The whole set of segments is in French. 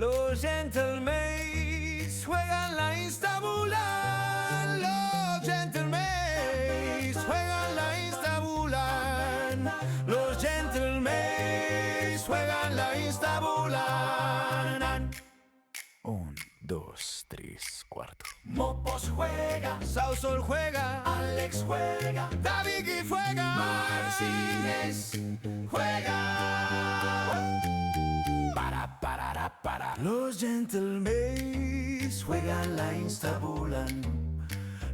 Los gentlemen juegan la Instabulan. Los gentlemen juegan la Instabulan. Los gentlemen juegan la Instabulan. 1, 2, 3, 4. Mopos juega, Sausol juega, Alex juega, David juega, Marcines juega. Para. Los gentlemen juegan la Instabulan.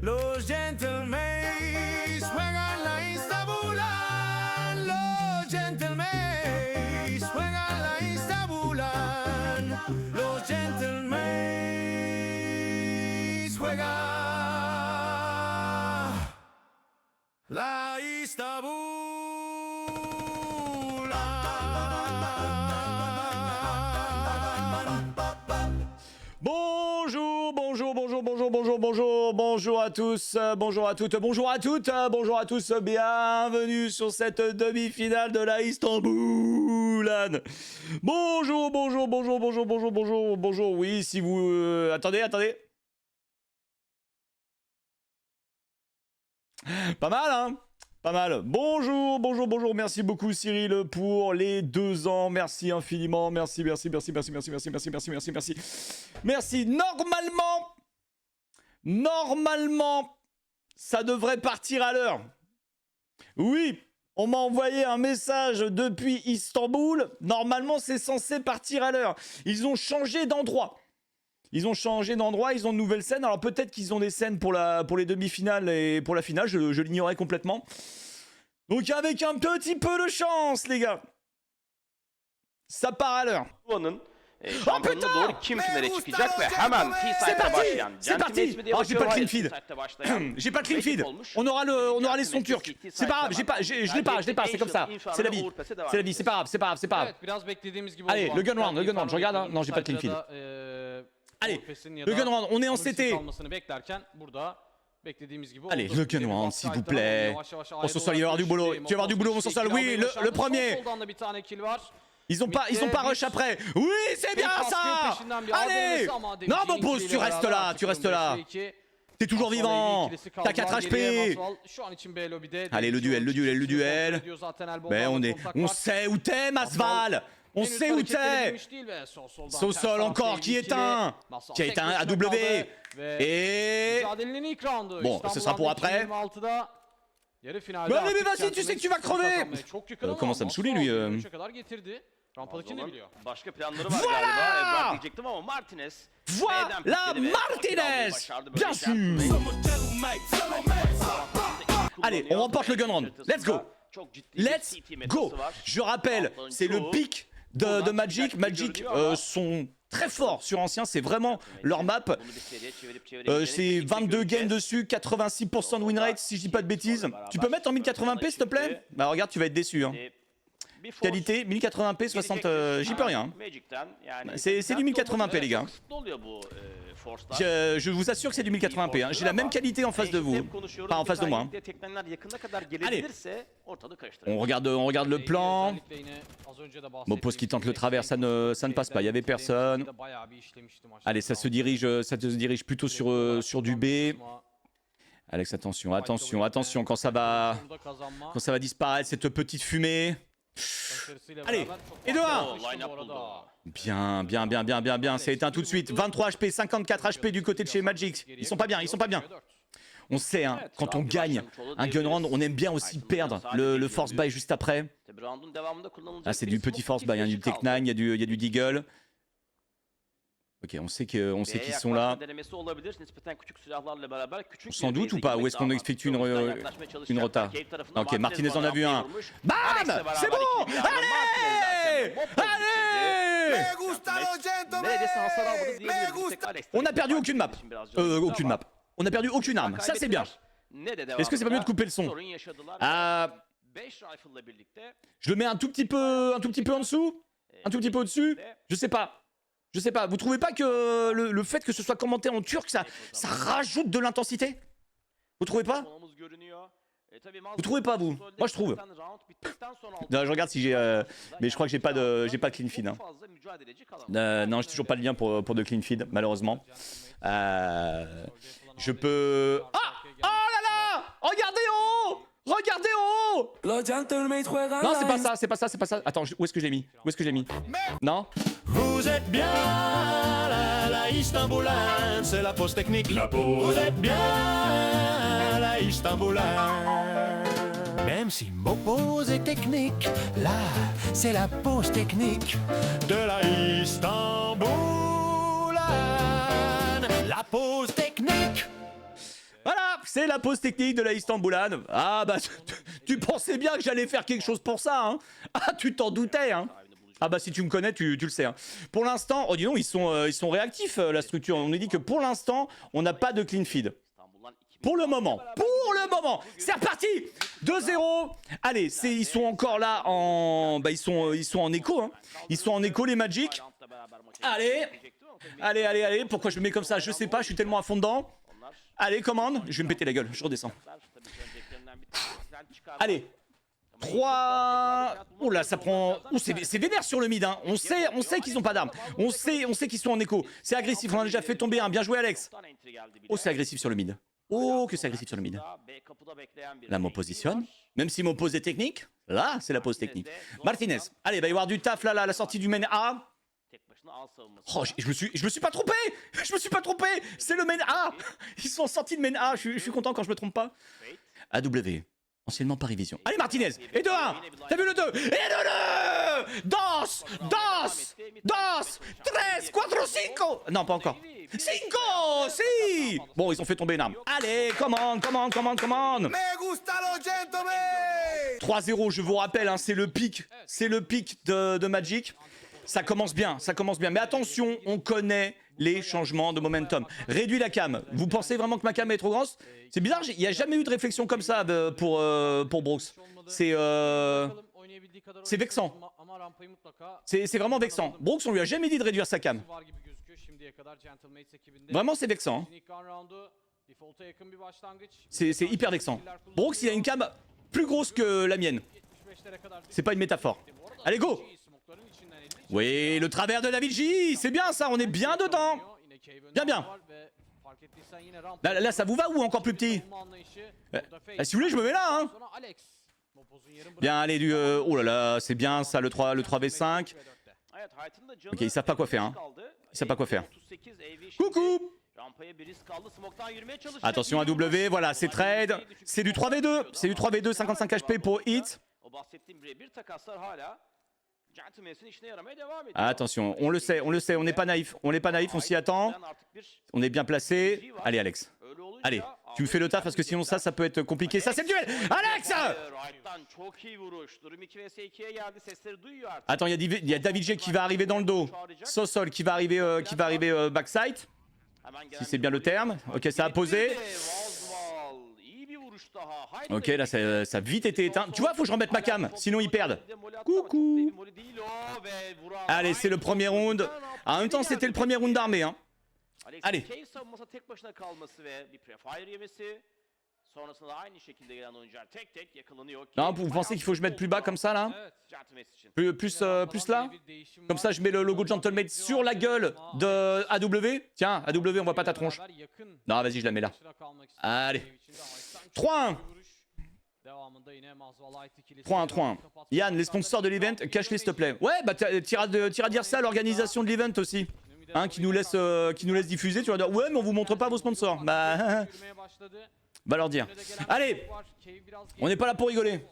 Los gentlemen juegan la Instabulan. Los gentlemen juegan la Instabulan. Los gentlemen juegan la Instabulan. Bonjour à tous, bonjour à toutes, bonjour à toutes, bonjour à tous, bienvenue sur cette demi-finale de la Istanbulan. Bonjour, oui, si vous... attendez. Pas mal, hein? Pas mal. Bonjour, merci beaucoup Cyril pour les 2 ans, merci infiniment, merci. Merci, Normalement, ça devrait partir à l'heure. Oui, on m'a envoyé un message depuis Istanbul. Normalement, c'est censé partir à l'heure. Ils ont changé d'endroit. Ils ont de nouvelles scènes. Alors peut-être qu'ils ont des scènes pour les demi-finales et pour la finale. Je l'ignorais complètement. Donc avec un petit peu de chance, les gars. Ça part à l'heure. Şampiyonluğa doğru kim finale çıkacak ve hemen T-Side'da başlayan C'est parti. Oh, j'ai pas de clean feed. J'ai pas de clean feed. On aura les sons turcs. C'est pas grave, je l'ai pas, c'est comme ça. C'est la vie, c'est pas grave. Allez, le gun round, je regarde, hein. Non, j'ai pas de clean feed. Allez, le gun round, on est en CT. Allez, le gun round, s'il vous plaît. On s'en sort, il va y avoir du boulot. Tu vas avoir du boulot, on s'en sort. Oui, le premier. Ils ont pas rush après. Oui, c'est bien ça. Allez. Non, mon pouce, tu restes là. T'es toujours vivant. T'as 4 HP. Allez, le duel. Mais on sait où t'es, Masval. On sait où t'es. Sosol encore qui éteint. Qui a éteint AW. Et... bon, ce sera pour après. Mais vas-y, tu sais que tu vas crever. Comment ça me saouler, lui. Başka planları var galiba. Ben diyecektim ama Martinez. Voilà Martinez. Bien sûr. Allez, on remporte le gun round. Let's go. Je rappelle, c'est le pic de Magic. Magic sont très forts sur ancien, c'est vraiment leur map. C'est 22 games dessus, 86% de win rate si je dis pas de bêtises. Tu peux mettre en 1080p s'il te plaît? Bah regarde, tu vas être déçu, hein. Qualité 1080p 60, j'y peux rien. C'est du 1080p les gars. Je vous assure que c'est du 1080p. Hein. J'ai la même qualité en face de vous, pas en face de moi. Hein. Allez, on regarde le plan. Mopos qui tente le travers, ça ne passe pas. Il y avait personne. Allez, ça se dirige plutôt sur du B. Alex, attention quand ça va disparaître cette petite fumée. Allez, et de 1. Bien, c'est éteint tout de suite. 23 HP, 54 HP du côté de chez Magic. Ils sont pas bien. On sait, hein, quand on gagne un gun round, on aime bien aussi perdre le force buy juste après. Ah, c'est du petit force buy, hein, du Tech 9, il y a du Deagle. Ok, on sait qu'ils sont là. Sans doute ou pas? Ou est-ce qu'on effectue une rota? Ok, Martinez en a vu un. Bam! C'est bon! Allez! On n'a perdu aucune map. On n'a perdu aucune arme. Ça, c'est bien. Est-ce que c'est pas mieux de couper le son? Je le mets un tout petit peu en dessous? Un tout petit peu au-dessus? Je sais pas. Vous trouvez pas que le fait que ce soit commenté en turc, ça rajoute de l'intensité? Vous trouvez pas? Vous trouvez pas, vous? Moi, je trouve. Non, je regarde si j'ai... mais je crois que j'ai pas de clean feed. Hein. Non, j'ai toujours pas de lien pour de clean feed, malheureusement. Je peux... Ah! Oh là là! Regardez en haut! Regardez en haut! Non, c'est pas ça, c'est pas ça, c'est pas ça. Attends, où est-ce que je l'ai mis? Où est-ce que je l'ai mis? Non? Vous êtes bien la Istanbulane, c'est la pause technique. Vous êtes bien la Istanbulane. Même si mon pause est technique, là, c'est la pause technique de la Istanbulane. La pause technique. Voilà, c'est la pause technique de la Istanbulane. Ah bah, tu pensais bien que j'allais faire quelque chose pour ça, hein? Ah, tu t'en doutais, hein? Ah bah si tu me connais, tu le sais. Hein. Pour l'instant, oh dis donc, ils sont réactifs, la structure. On nous dit que pour l'instant, on n'a pas de clean feed. Pour le moment, c'est reparti. 2-0. Allez, ils sont encore là en... Bah, ils sont en écho, hein. Ils sont en écho, les Magic. Allez. Pourquoi je me mets comme ça? Je sais pas, je suis tellement à fond dedans. Allez, commande. Je vais me péter la gueule, je redescends. Allez. 3... Oh là, ça prend... Oh, c'est vénère sur le mid, hein. On sait qu'ils ont pas d'armes. On sait qu'ils sont en écho. C'est agressif, on a déjà fait tomber un. Bien joué, Alex. Oh, c'est agressif sur le mid. Oh, que c'est agressif sur le mid. Là, m'on positionne. Même si mon pose est technique, là, c'est la pose technique. Martinez. Allez, va y avoir du taf, là, la sortie du main A. Oh, je me suis pas trompé. Je me suis pas trompé. C'est le main A. Ils sont sortis de main A. Je suis content quand je me trompe pas. AW. Anciennement Parivision. Allez Martinez. Et 2-1. T'as vu le 2? Et le 2. Dos. 13, 4, 5. Non, pas encore. 5. Si. Bon, ils ont fait tomber une arme. Allez, commande. Me gusta los gentlemen. 3-0, je vous rappelle, hein, c'est le pic. C'est le pic de Magic. Ça commence bien. Mais attention, on connaît les changements de momentum. Réduis la cam. Vous pensez vraiment que ma cam est trop grande? C'est bizarre, il n'y a jamais eu de réflexion comme ça pour Brooks. C'est vexant. C'est vraiment vexant. Brooks, on lui a jamais dit de réduire sa cam. Vraiment, c'est vexant. C'est hyper vexant. Brooks, il a une cam plus grosse que la mienne. C'est pas une métaphore. Allez, go! Oui, le travers de la Vigie, c'est bien ça, on est bien dedans. Bien. Là, ça vous va ou encore plus petit? Si vous voulez, je me mets là, hein. Bien, allez, oh là là, c'est bien ça, le 3v5. Ok, ils savent pas quoi faire, hein. Ils savent pas quoi faire. Coucou! Attention à W, voilà, c'est trade. C'est du 3v2, 55 HP pour hit. Attention, on le sait, on n'est pas naïf, on s'y attend. On est bien placé. Allez Alex, allez, tu me fais le taf parce que sinon ça peut être compliqué. Ça c'est le duel. Alex! Attends, il y a David G qui va arriver dans le dos. Sosol qui va arriver backside. Si c'est bien le terme. Ok, ça a posé. Ok, là ça a vite été éteint. Tu vois, faut que je remette ma cam, sinon ils perdent. Coucou. Allez, c'est le premier round. En même temps, c'était le premier round d'armée, hein. Allez. Non, vous pensez qu'il faut que je mette plus bas comme ça, là? Plus là? Comme ça, je mets le logo Gentlemate sur la gueule de AW. Tiens, AW, on voit pas ta tronche. Non, vas-y, je la mets là. Allez. 3-1. 3-1. Yann, les sponsors de l'event, cache-les s'il te plaît. Ouais, bah t'iras dire ça à l'organisation de l'event aussi. Hein, qui nous laisse diffuser, tu vas dire ouais mais on vous montre pas vos sponsors. Bah va leur dire. Allez, on n'est pas là pour rigoler.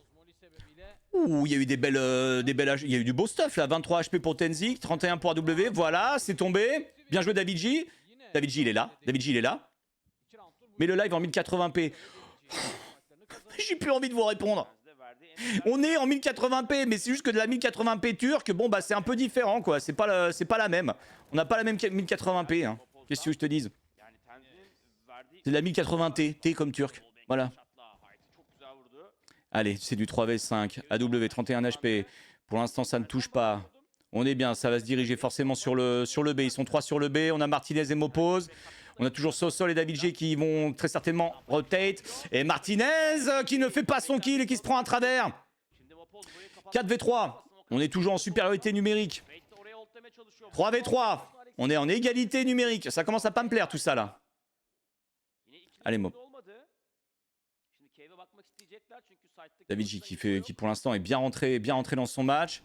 Ouh, il y a eu des belles, il y a eu du beau stuff là. 23 HP pour Tenzik, 31 pour AW, voilà, c'est tombé. Bien joué David J. David J il est là. Mais le live en 1080p. J'ai plus envie de vous répondre. On est en 1080p, mais c'est juste que de la 1080p turque, bon bah c'est un peu différent quoi. C'est pas la même. On n'a pas la même 1080p. Hein. Qu'est-ce que je te dise? C'est de la 1080t, T comme turc. Voilà. Allez, c'est du 3v5. AW 31 HP. Pour l'instant, ça ne touche pas. On est bien, ça va se diriger forcément sur le B. Ils sont 3 sur le B. On a Martinez et Mopose. On a toujours Sosol et David G qui vont très certainement rotate. Et Martinez qui ne fait pas son kill et qui se prend un travers. 4v3. On est toujours en supériorité numérique. 3v3. On est en égalité numérique. Ça commence à pas me plaire tout ça là. Allez Mo. David J qui pour l'instant est bien rentré dans son match.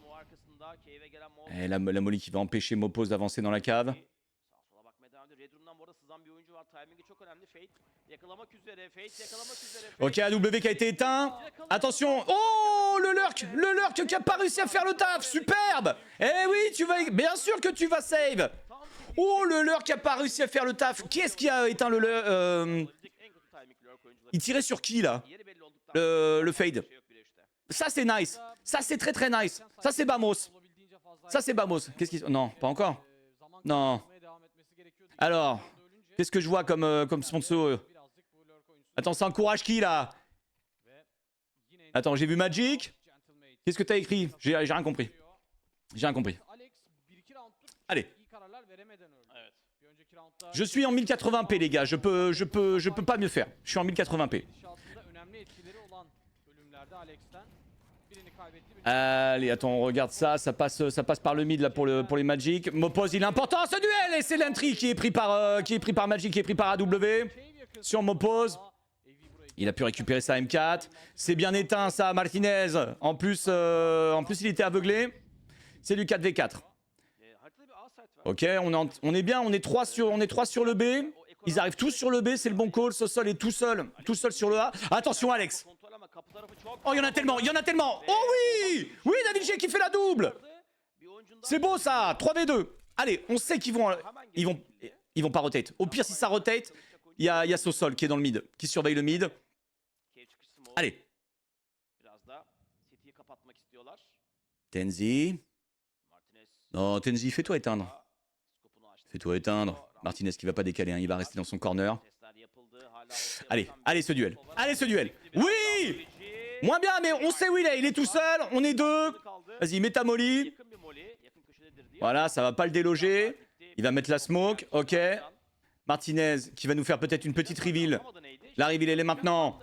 Et la molly qui va empêcher Mopos d'avancer dans la cave. Ok, AW qui a été éteint. Attention. Oh, le lurk qui a pas réussi à faire le taf. Superbe. Eh oui, bien sûr que tu vas save. Oh, le lurk qui a pas réussi à faire le taf. Qui est-ce qui a éteint le lurk? Il tirait sur qui là? Le fade. Ça c'est nice. Ça c'est très très nice. Ça c'est Bamos. Ça c'est Bamos. Qu'est-ce qui... Non, pas encore. Non. Alors, qu'est-ce que je vois comme sponsor? Attends, ça encourage qui là? Attends, j'ai vu Magic. Qu'est-ce que t'as écrit? J'ai rien compris. J'ai rien compris. Allez. Je suis en 1080p les gars. Je peux pas mieux faire. Je suis en 1080p. Allez, attends, on regarde ça. Ça passe par le mid là pour les Magic. Mopos, il est important ce duel et c'est l'entry qui est pris par Magic, qui est pris par AW sur Mopos. Il a pu récupérer sa M4. C'est bien éteint ça, Martinez. En plus, il était aveuglé. C'est du 4v4. Ok, on est bien. On est 3 sur le B. Ils arrivent tous sur le B. C'est le bon call. Sosol est tout seul sur le A. Attention, Alex. Oh, il y en a tellement. Oh oui, David G qui fait la double. C'est beau ça. 3v2. Allez, on sait qu'ils vont pas rotate. Au pire, si ça rotate, il y a Sosol qui est dans le mid, qui surveille le mid. Allez. Tenzi. Non, Tenzi, fais-toi éteindre. Martinez qui va pas décaler, hein, il va rester dans son corner. Allez ce duel. Oui. Moins bien, mais on sait où il est tout seul, on est deux. Vas-y, mets ta molly. Voilà, ça va pas le déloger. Il va mettre la smoke, ok. Martinez qui va nous faire peut-être une petite reveal. La reveal, elle est maintenant.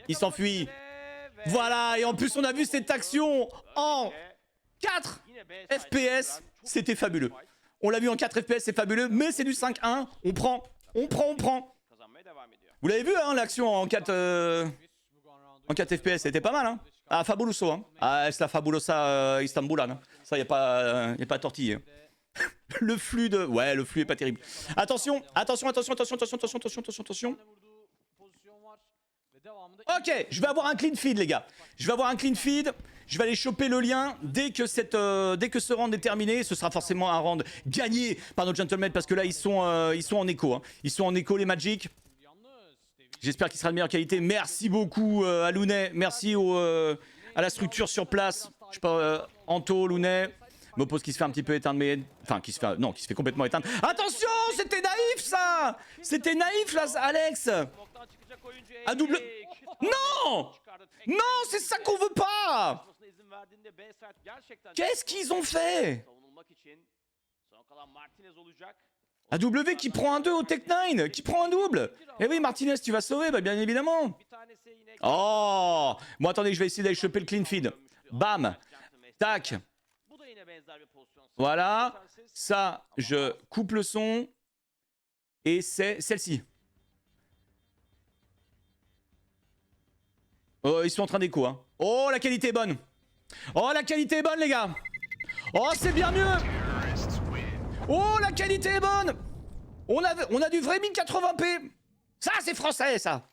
Il s'enfuit. Voilà, et en plus on a vu cette action en 4 FPS. C'était fabuleux. On l'a vu en 4 FPS, c'est fabuleux, mais c'est du 5-1. On prend. Vous l'avez vu, hein, l'action en 4 FPS, c'était pas mal, hein. Ah, fabuloso, hein. Ah, c'est la fabulosa Istanbulan, hein. Ça, y a pas à tortiller. Le flux de... Ouais, le flux est pas terrible. Attention. Ok, je vais avoir un clean feed, les gars. Je vais aller choper le lien dès que ce round est terminé. Ce sera forcément un round gagné par nos gentlemen parce que là, ils sont en écho. Hein. Ils sont en écho, les Magic. J'espère qu'il sera de meilleure qualité. Merci beaucoup à Lounet. Merci à la structure sur place. Je sais pas, Anto, Lounet. Mopos qui se fait un petit peu éteindre, mais... Enfin, qui se fait complètement éteindre. Attention, c'était naïf, ça. C'était naïf, là, Alex. À double... Non, c'est ça qu'on veut pas. Qu'est-ce qu'ils ont fait? AW qui prend un 2 au Tech9, qui prend un double. Eh oui, Martinez, tu vas sauver, bah bien évidemment. Oh, bon, attendez, je vais essayer d'aller choper le clean feed. Bam, tac. Voilà, ça, je coupe le son. Et c'est celle-ci. Oh, ils sont en train d'écho, hein. Oh, la qualité est bonne. Les gars. Oh, c'est bien mieux. Oh, la qualité est bonne. On a du vrai 1080p. Ça, c'est français, ça.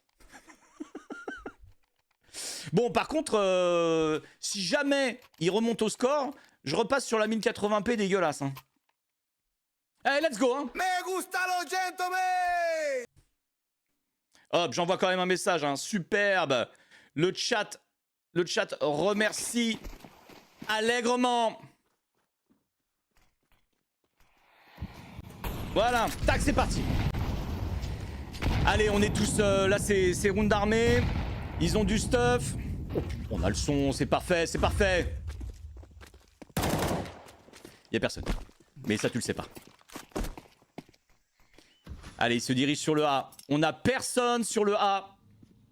Bon, par contre, si jamais il remonte au score, je repasse sur la 1080p dégueulasse. Hein. Allez, let's go. Hein. Hop, j'envoie quand même un message. Hein. Superbe. Le chat remercie allègrement. Voilà, tac, c'est parti. Allez, on est tous... là, c'est round d'armée. Ils ont du stuff. Oh, on a le son, c'est parfait. Y a personne. Mais ça, tu le sais pas. Allez, il se dirige sur le A. On a personne sur le A.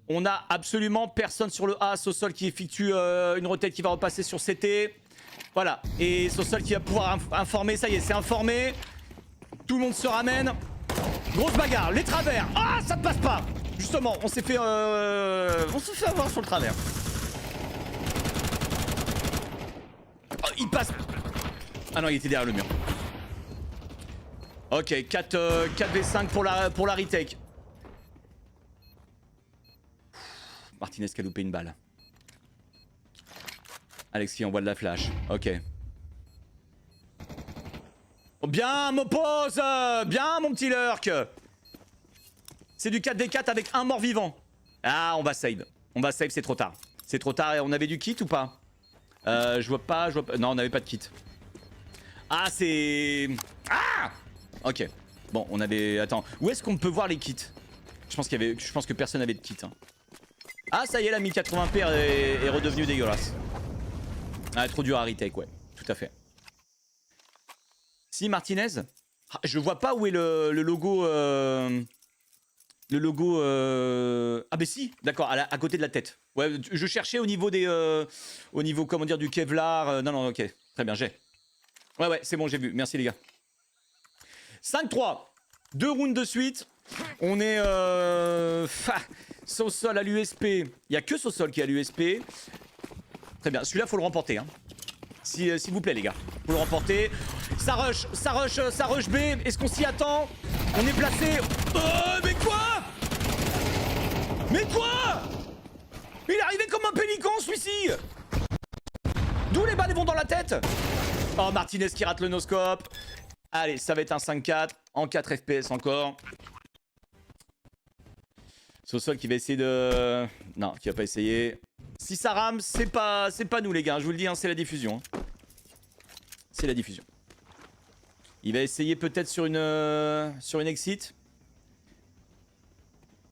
On a absolument personne sur le A. Sosol qui effectue une rotate qui va repasser sur CT. Voilà. Et Sosol qui va pouvoir informer. Ça y est, c'est informé. Tout le monde se ramène. Grosse bagarre. Les travers. Ah, ça ne passe pas. Justement, on s'est fait avoir sur le travers. Oh, il passe. Ah non, il était derrière le mur. Ok, 4v5 pour la retake. Martinez qui a loupé une balle. Alex qui envoie de la flash. Ok. Oh, bien, m'oppose. Bien, mon petit lurk. C'est du 4v4 avec un mort vivant. Ah, on va save. On va save, c'est trop tard. C'est trop tard. Et on avait du kit ou pas? Je vois pas. Non, on n'avait pas de kit. Ah, c'est... Ah! Ok. Bon, on avait... Attends. Où est-ce qu'on peut voir les kits? Je pense que personne n'avait de kit. Hein. Ah, ça y est, la 1080p est redevenue dégueulasse. Ah, trop dur à retake, ouais. Tout à fait. Si, Martinez. Ah, je vois pas où est le logo... Le logo... Ah, bah si. D'accord, à côté de la tête. Ouais, je cherchais au niveau des... Au niveau, comment dire, du Kevlar. Non, ok. Très bien, j'ai. Ouais, c'est bon, j'ai vu. Merci, les gars. 5-3. 2 rounds de suite. On est... Sosol à l'USP. Il n'y a que Sosol qui a l'USP. Très bien. Celui-là, faut le remporter. Hein. S'il vous plaît, les gars. Faut le remporter. Ça rush B. Est-ce qu'on s'y attend? On est placé. Mais quoi? Mais quoi? Il est arrivé comme un pélican, celui-ci. D'où les balles vont dans la tête? Oh, Martinez qui rate le no-scope. Allez, ça va être un 5-4. En 4 FPS encore. Sosol qui va essayer de... Non, qui va pas essayer. Si ça rame, c'est pas nous, les gars. Je vous le dis, hein, c'est la diffusion. Hein. C'est la diffusion. Il va essayer peut-être sur une exit.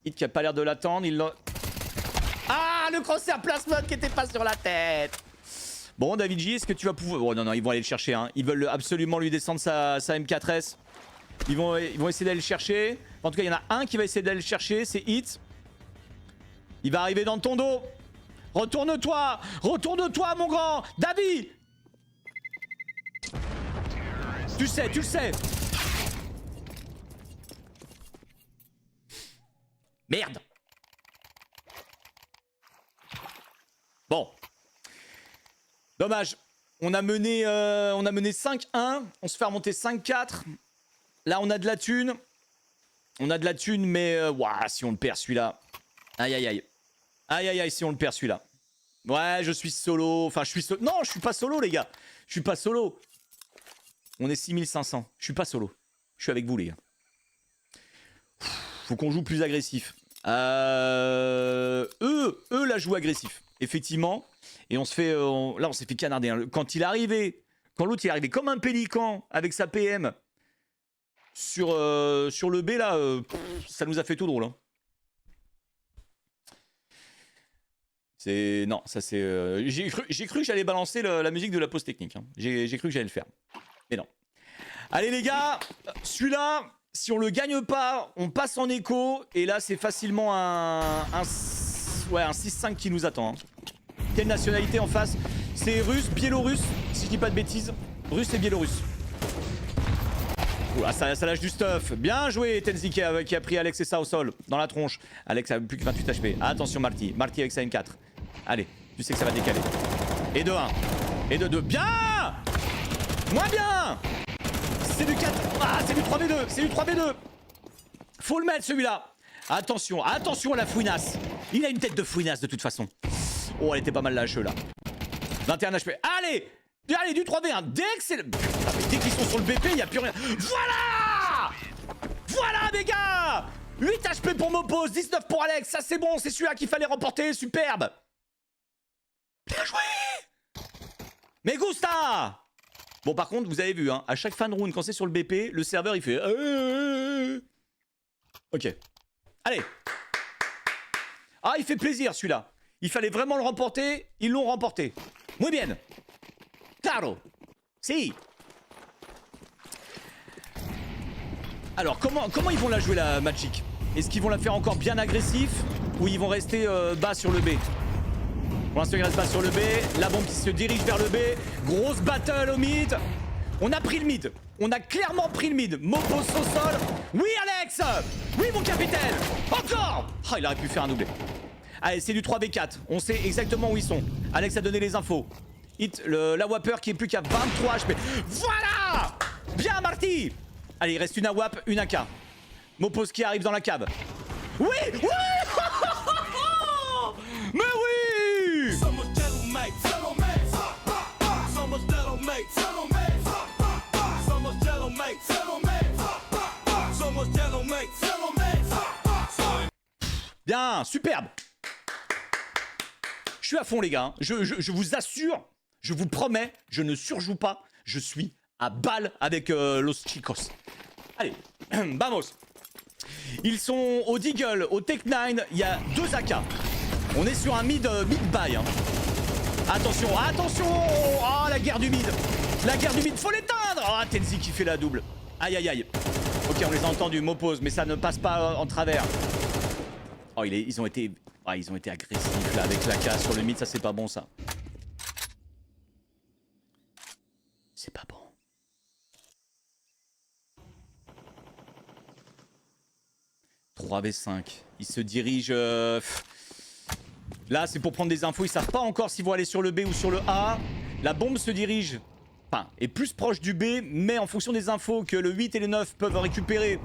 Hit qui a pas l'air de l'attendre. Ah, le crosshair plasmode qui était pas sur la tête. Bon, David J, est-ce que tu vas pouvoir... Oh non, ils vont aller le chercher. Hein. Ils veulent absolument lui descendre sa M4S. Ils vont essayer d'aller le chercher. En tout cas, il y en a un qui va essayer d'aller le chercher. C'est Hit. Il va arriver dans ton dos. Retourne-toi. Retourne-toi, mon grand. David. Tu le sais. Merde. Bon. Dommage. On a mené 5-1. On se fait remonter 5-4. Là, on a de la thune. Mais... si on le perd, celui-là. Aïe, si on le perd, celui-là. Ouais, je suis solo. Enfin, je suis solo. Non, je suis pas solo, les gars. Je suis pas solo. On est 6500. Je suis pas solo. Je suis avec vous, les gars. Faut qu'on joue plus agressif. Eux, là, jouent agressif. Effectivement. Et on se fait... là, on s'est fait canarder. Hein. Quand l'autre, il est arrivé comme un pélican avec sa PM... Sur le B, là, ça nous a fait tout drôle. Hein. Non, ça c'est... J'ai cru que j'allais balancer la musique de la pause technique. Hein. J'ai cru que j'allais le faire. Mais non. Allez, les gars, celui-là, si on le gagne pas, on passe en écho. Et là, c'est facilement un 6-5 qui nous attend. Hein. Quelle nationalité en face? C'est russe, biélorusse, si je dis pas de bêtises. Russe et biélorusse. Ah, ça lâche du stuff. Bien joué, Tenzi qui a pris Alex et ça au sol, dans la tronche. Alex a plus que 28 HP. Attention, Marty avec sa M4. Allez, tu sais que ça va décaler. Et de 1. Et de 2. Bien! Moins bien! C'est du 4. Ah, c'est du 3v2. C'est du 3v2. Faut le mettre, celui-là. Attention à la fouinasse. Il a une tête de fouinasse, de toute façon. Oh, elle était pas mal la HE, là. 21 HP. Allez! Allez, du 3v1. Dès qu'ils sont sur le BP, il n'y a plus rien. Voilà, les gars. 8 HP pour Mopos, 19 pour Alex. Ça, c'est bon. C'est celui-là qu'il fallait remporter. Superbe. Bien joué. Mais Gusta. Bon, par contre, vous avez vu, hein, à chaque fin de round, quand c'est sur le BP, le serveur, il fait... Ok. Allez. Ah, il fait plaisir, celui-là. Il fallait vraiment le remporter. Ils l'ont remporté. Muy bien. Claro. Si. Alors, comment ils vont la jouer, la Magic? Est-ce qu'ils vont la faire encore bien agressif ou ils vont rester bas sur le B? Pour l'instant, il reste bas sur le B. La bombe qui se dirige vers le B. Grosse battle au mid. On a pris le mid. On a clairement pris le mid. Mopos au sol. Oui, Alex. Oui, mon capitaine. Encore. Oh, il aurait pu faire un doublé. Allez, c'est du 3v4. On sait exactement où ils sont. Alex a donné les infos. Hit la Wapper qui est plus qu'à 23 HP. Voilà. Bien, Marty. Allez, il reste une AWAP, une AK. Mopos qui arrive dans la cave. Oui. Oui. Mais oui. Bien, superbe. Je suis à fond les gars, hein. Je vous assure, je vous promets, je ne surjoue pas, je suis à balle avec Los Chicos. Allez, vamos. Ils sont au Deagle, au Tech 9, il y a 2 AK. On est sur un mid-buy. Hein. Attention, attention. Oh, la guerre du mid. La guerre du mid, faut l'éteindre. Ah, Tenzi qui fait la double. Aïe, aïe, aïe. Ok, on les a entendus, m'oppose, mais ça ne passe pas en travers. Oh, ils ont été agressifs là avec l'AK sur le mid, ça c'est pas bon ça. C'est pas bon. « 3v5. Ils se dirigent... Là, c'est pour prendre des infos. Ils savent pas encore s'ils vont aller sur le B ou sur le A. La bombe se dirige... Enfin, est plus proche du B, mais en fonction des infos que le 8 et le 9 peuvent récupérer,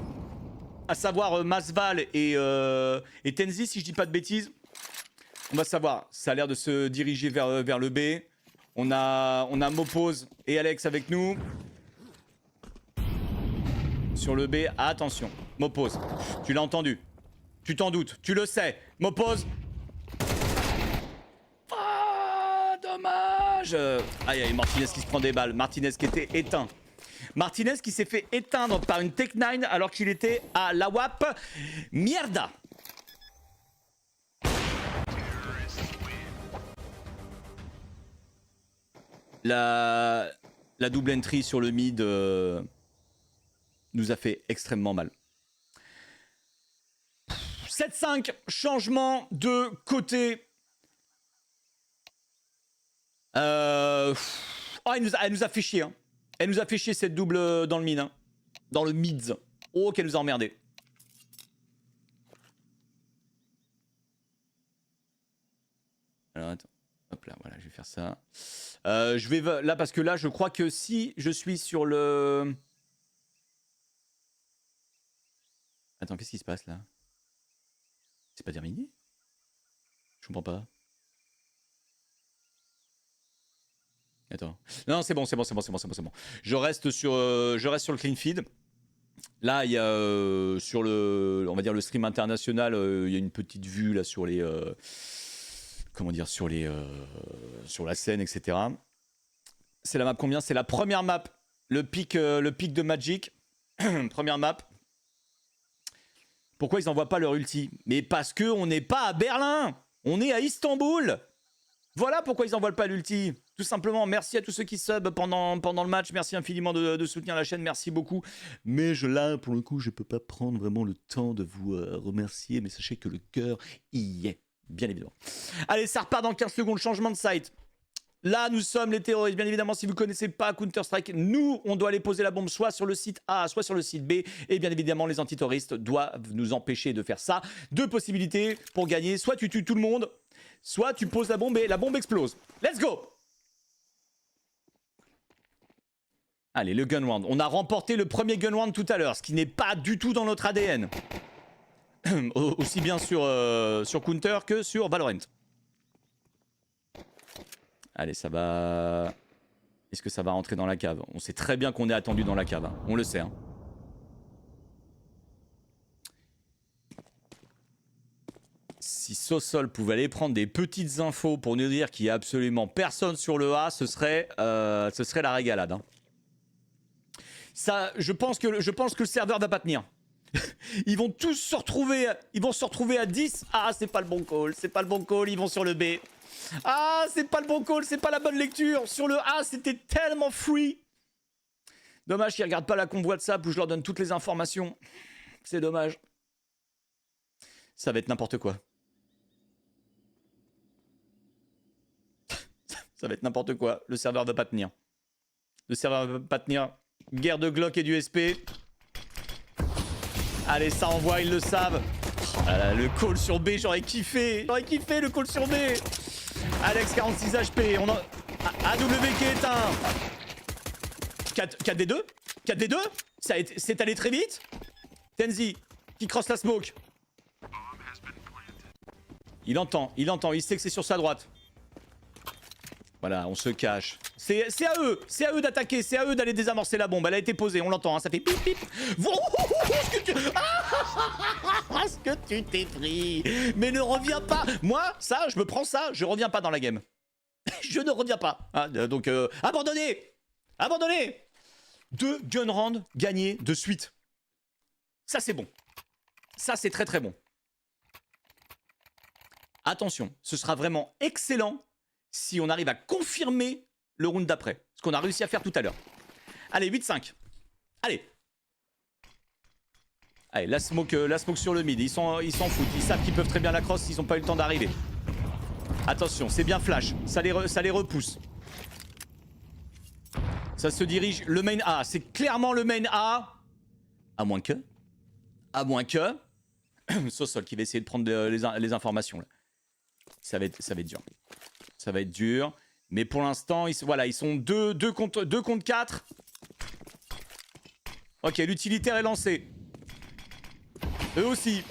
à savoir Masval et Tenzi, si je dis pas de bêtises, on va savoir. Ça a l'air de se diriger vers le B. On a Mopose et Alex avec nous. Sur le B, attention. Mopose, tu l'as entendu. Tu t'en doutes, tu le sais. Mopose. Ah, dommage. Aïe, aïe, Martinez qui se prend des balles. Martinez qui était éteint. Martinez qui s'est fait éteindre par une Tech 9 alors qu'il était à la WAP. Mierda. La double entry sur le mid nous a fait extrêmement mal. 7-5, changement de côté. Oh, elle nous a fait chier. Hein. Elle nous a fait chier cette double dans le mid. Hein. Dans le mid. Oh, qu'elle nous a emmerdé. Alors attends. Hop là, voilà, je vais faire ça. Je vais là parce que là, je crois que si je suis sur le... Attends, qu'est-ce qui se passe là? C'est pas terminé? Je comprends pas. Attends. Non, c'est bon, c'est bon, c'est bon, c'est bon, c'est bon, c'est bon. Je reste sur le clean feed. Là, il y a sur le, on va dire le stream international, il y a une petite vue là sur les, comment dire, sur la scène, etc. C'est la map combien? C'est la première map, le pic de Magic, première map. Pourquoi ils n'envoient pas leur ulti? Mais parce que on n'est pas à Berlin, on est à Istanbul. Voilà pourquoi ils n'envoient pas l'ulti. Tout simplement, merci à tous ceux qui sub pendant le match. Merci infiniment de soutenir la chaîne, merci beaucoup. Mais là, pour le coup, je ne peux pas prendre vraiment le temps de vous remercier. Mais sachez que le cœur y est, bien évidemment. Allez, ça repart dans 15 secondes, changement de site. Là, nous sommes les terroristes. Bien évidemment, si vous ne connaissez pas Counter-Strike, nous, on doit aller poser la bombe soit sur le site A, soit sur le site B. Et bien évidemment, les antiterroristes doivent nous empêcher de faire ça. 2 possibilités pour gagner. Soit tu tues tout le monde, soit tu poses la bombe et la bombe explose. Let's go! Allez, le gun round. On a remporté le premier gun round tout à l'heure, ce qui n'est pas du tout dans notre ADN. Aussi bien sur Counter que sur Valorant. Allez, ça va... Est-ce que ça va rentrer dans la cave? On sait très bien qu'on est attendu dans la cave. Hein. On le sait. Hein. Si Sosol pouvait aller prendre des petites infos pour nous dire qu'il n'y a absolument personne sur le A, ce serait la régalade. Hein. Ça, je pense que le serveur va pas tenir. Ils vont tous se retrouver à 10. Ah, c'est pas le bon call, c'est pas le bon call, ils vont sur le B. Ah, c'est pas le bon call, c'est pas la bonne lecture. Sur le A, c'était tellement free. Dommage qu'ils regardent pas la convoi de WhatsApp où je leur donne toutes les informations. C'est dommage. Ça va être n'importe quoi. Ça va être n'importe quoi. Le serveur va pas tenir. Le serveur va pas tenir. Guerre de Glock et d'USP. Allez, ça envoie, ils le savent. Oh là là, le call sur B, j'aurais kiffé. J'aurais kiffé le call sur B. Alex, 46 HP. On en... AW qui est éteint. 4v2 4v2 c'est allé très vite. Tenzi qui crosse la smoke. Il entend, il sait que c'est sur sa droite. Voilà, on se cache. C'est à eux d'attaquer, c'est à eux d'aller désamorcer la bombe. Elle a été posée, on l'entend, hein, ça fait pip pip. Ce que tu t'es pris. Mais ne reviens pas. Moi, ça, je me prends ça, je reviens pas dans la game. Je ne reviens pas. Hein, donc, abandonnez. Abandonnez. 2 gun rounds gagnés de suite. Ça, c'est bon. Ça, c'est très très bon. Attention, ce sera vraiment excellent si on arrive à confirmer le round d'après. Ce qu'on a réussi à faire tout à l'heure. Allez, 8-5. Allez. Allez, la smoke sur le mid. Ils s'en foutent. Ils savent qu'ils peuvent très bien la cross. Ils n'ont pas eu le temps d'arriver. Attention, c'est bien flash. Ça les repousse. Ça se dirige. Le main A. C'est clairement le main A. À moins que. Sosol qui va essayer de prendre les informations là. Ça va être dur. Ça va être dur. Mais pour l'instant, ils sont 2 contre 4. Ok, l'utilitaire est lancé. Eux aussi.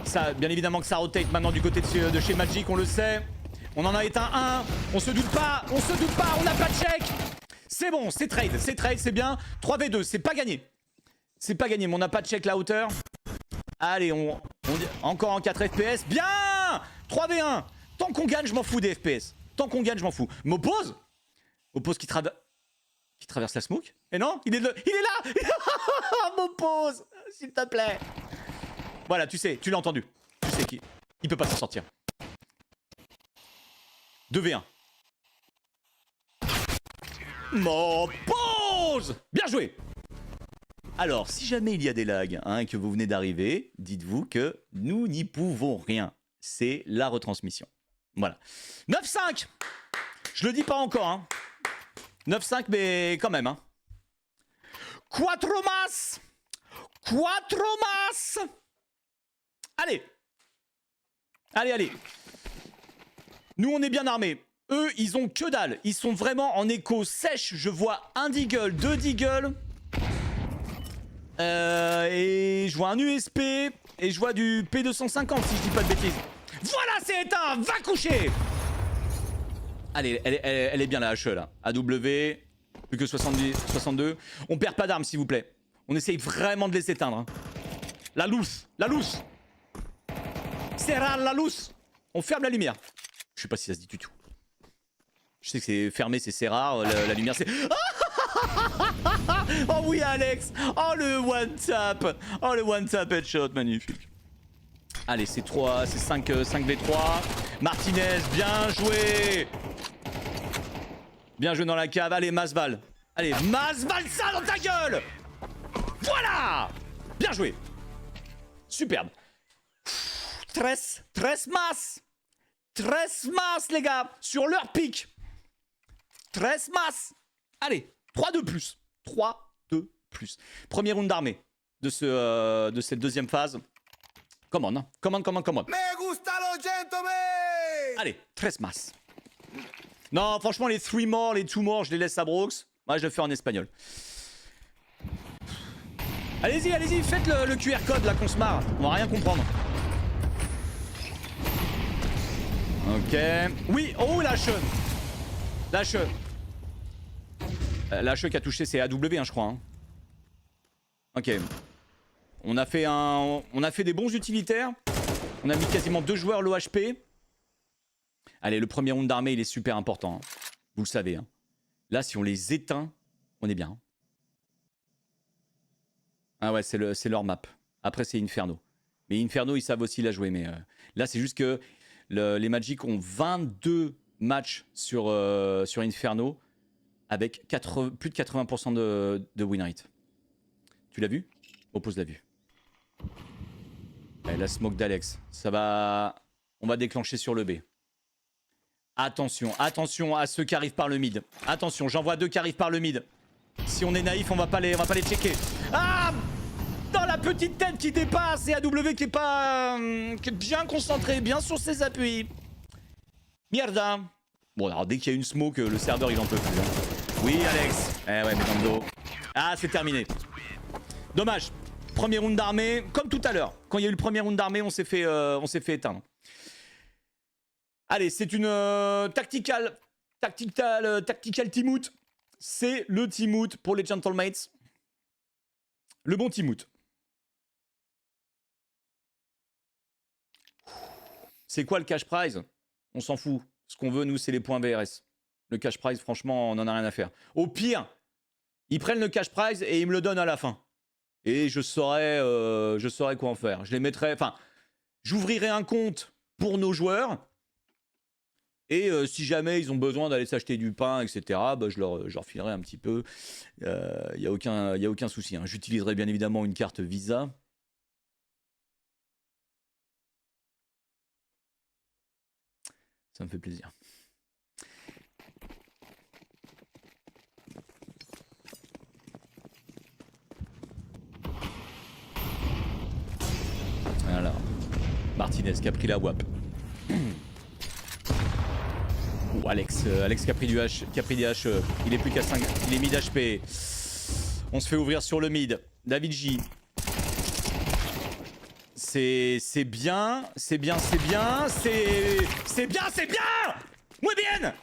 Ça, bien évidemment que ça rotate maintenant du côté de chez Magic, on le sait. On en a éteint un. On se doute pas, on n'a pas de check. C'est bon, c'est trade, c'est bien. 3v2, c'est pas gagné. C'est pas gagné, mais on n'a pas de check la hauteur. Allez, encore en 4 FPS. Bien 3v1. Tant qu'on gagne, je m'en fous des FPS. Tant qu'on gagne, je m'en fous. M'oppose qui traverse la smoke. Et non, il est là. M'oppose, s'il te plaît. Voilà, tu sais, tu l'as entendu. Tu sais qu'il peut pas s'en sortir. 2v1. M'oppose. Bien joué. Alors, si jamais il y a des lags, hein, que vous venez d'arriver, dites-vous que nous n'y pouvons rien. C'est la retransmission. Voilà. 9-5. Je le dis pas encore. Hein. 9-5, mais quand même. Hein. Quattro mas. Allez. Allez. Nous, on est bien armés. Eux, ils ont que dalle. Ils sont vraiment en écho sèche. Je vois un deagle, 2 deagles. Et je vois un USP. Et je vois du P250 si je dis pas de bêtises. Voilà, c'est éteint. Va coucher. Allez, elle est bien la HE là. AW. Plus que 62. On perd pas d'armes s'il vous plaît. On essaye vraiment de les éteindre. Hein. La lousse. Serrar la lousse. On ferme la lumière. Je sais pas si ça se dit du tout. Je sais que c'est fermé, c'est rare. La lumière, c'est... Oh oui, Alex. Oh, le one-tap. Oh, le one-tap headshot. Magnifique. Allez, c'est 5v3. Martinez, bien joué. Bien joué dans la cave. Allez, Masval. Allez, Masval ça dans ta gueule. Voilà. Bien joué. Superbe. 13 mas. 13 mas, les gars. Sur leur pic. 13 mas. Allez, 3 de plus. 3 de plus. Premier round d'armée de cette deuxième phase. Come on. Allez, 13 mas. Non, franchement, les 3 more, les 2 more, je les laisse à Brox. Moi, je le fais en espagnol. Allez-y, faites le QR code là qu'on se marre. On va rien comprendre. Ok. Oui, oh, la che. La che qui a touché, c'est AW, hein, je crois. Hein. Ok. On a fait des bons utilitaires. On a mis quasiment 2 joueurs low HP. Allez, le premier round d'armée, il est super important. Hein. Vous le savez. Hein. Là, si on les éteint, on est bien. Hein. Ah ouais, c'est leur map. Après, c'est Inferno. Mais Inferno, ils savent aussi la jouer. Mais là, c'est juste que les Magic ont 22 matchs sur Inferno. avec plus de 80% de win rate. Tu l'as vu? Oppose l'a vu. Allez, la smoke d'Alex. Ça va... On va déclencher sur le B. Attention, attention à ceux qui arrivent par le mid. Attention, j'en vois 2 qui arrivent par le mid. Si on est naïf, on va pas les checker. Ah! Dans la petite tête qui dépasse et AW qui est pas... qui est bien concentré, bien sur ses appuis. Mierda. Bon, alors dès qu'il y a une smoke, le serveur il en peut plus. Hein. Oui, Alex. Eh ouais, mais dans le dos. Ah, c'est terminé. Dommage. Premier round d'armée, comme tout à l'heure. Quand il y a eu le premier round d'armée, on s'est fait éteindre. Allez, c'est une tactical teamout. C'est le teamout pour les gentlemates. Le bon teamout. C'est quoi le cash prize? On s'en fout. Ce qu'on veut, nous, c'est les points VRS. Le cash prize, franchement, on n'en a rien à faire. Au pire, ils prennent le cash prize et ils me le donnent à la fin. Et je saurais quoi en faire. Je les mettrais... Enfin, j'ouvrirai un compte pour nos joueurs. Et si jamais ils ont besoin d'aller s'acheter du pain, etc., bah, je leur filerai un petit peu. Il n'y a aucun souci. Hein. J'utiliserai bien évidemment une carte Visa. Ça me fait plaisir. Voilà. Martinez qui a pris la WAP. Oh, Alex qui a pris du H, il est plus qu'à 5, il est mid HP. On se fait ouvrir sur le mid. David J. C'est bien. Muy bien.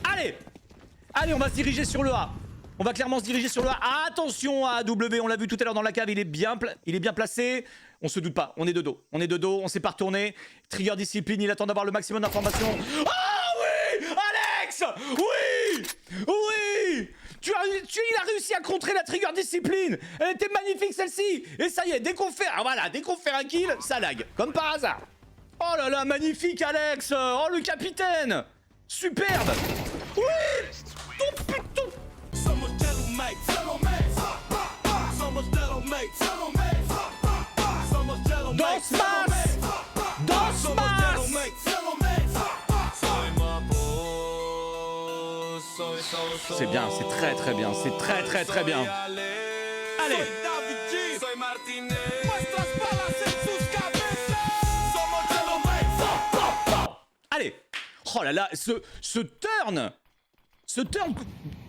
Allez, on va se diriger sur le A. On va clairement se diriger sur le A. Attention à AW, on l'a vu tout à l'heure dans la cave, il est bien placé. On se doute pas, on est de dos, on s'est pas retourné. Trigger discipline, il attend d'avoir le maximum d'informations. Oh oui, Alex. Oui. Il a réussi à contrer la trigger discipline. Elle était magnifique celle-ci. Et ça y est, dès qu'on fait un kill, ça lag, comme par hasard. Oh là là, magnifique Alex. Oh le capitaine. Superbe. Oui. Ton putain. C'est bien, c'est très bien, c'est très bien. Allez. Allez. Oh là là, ce turn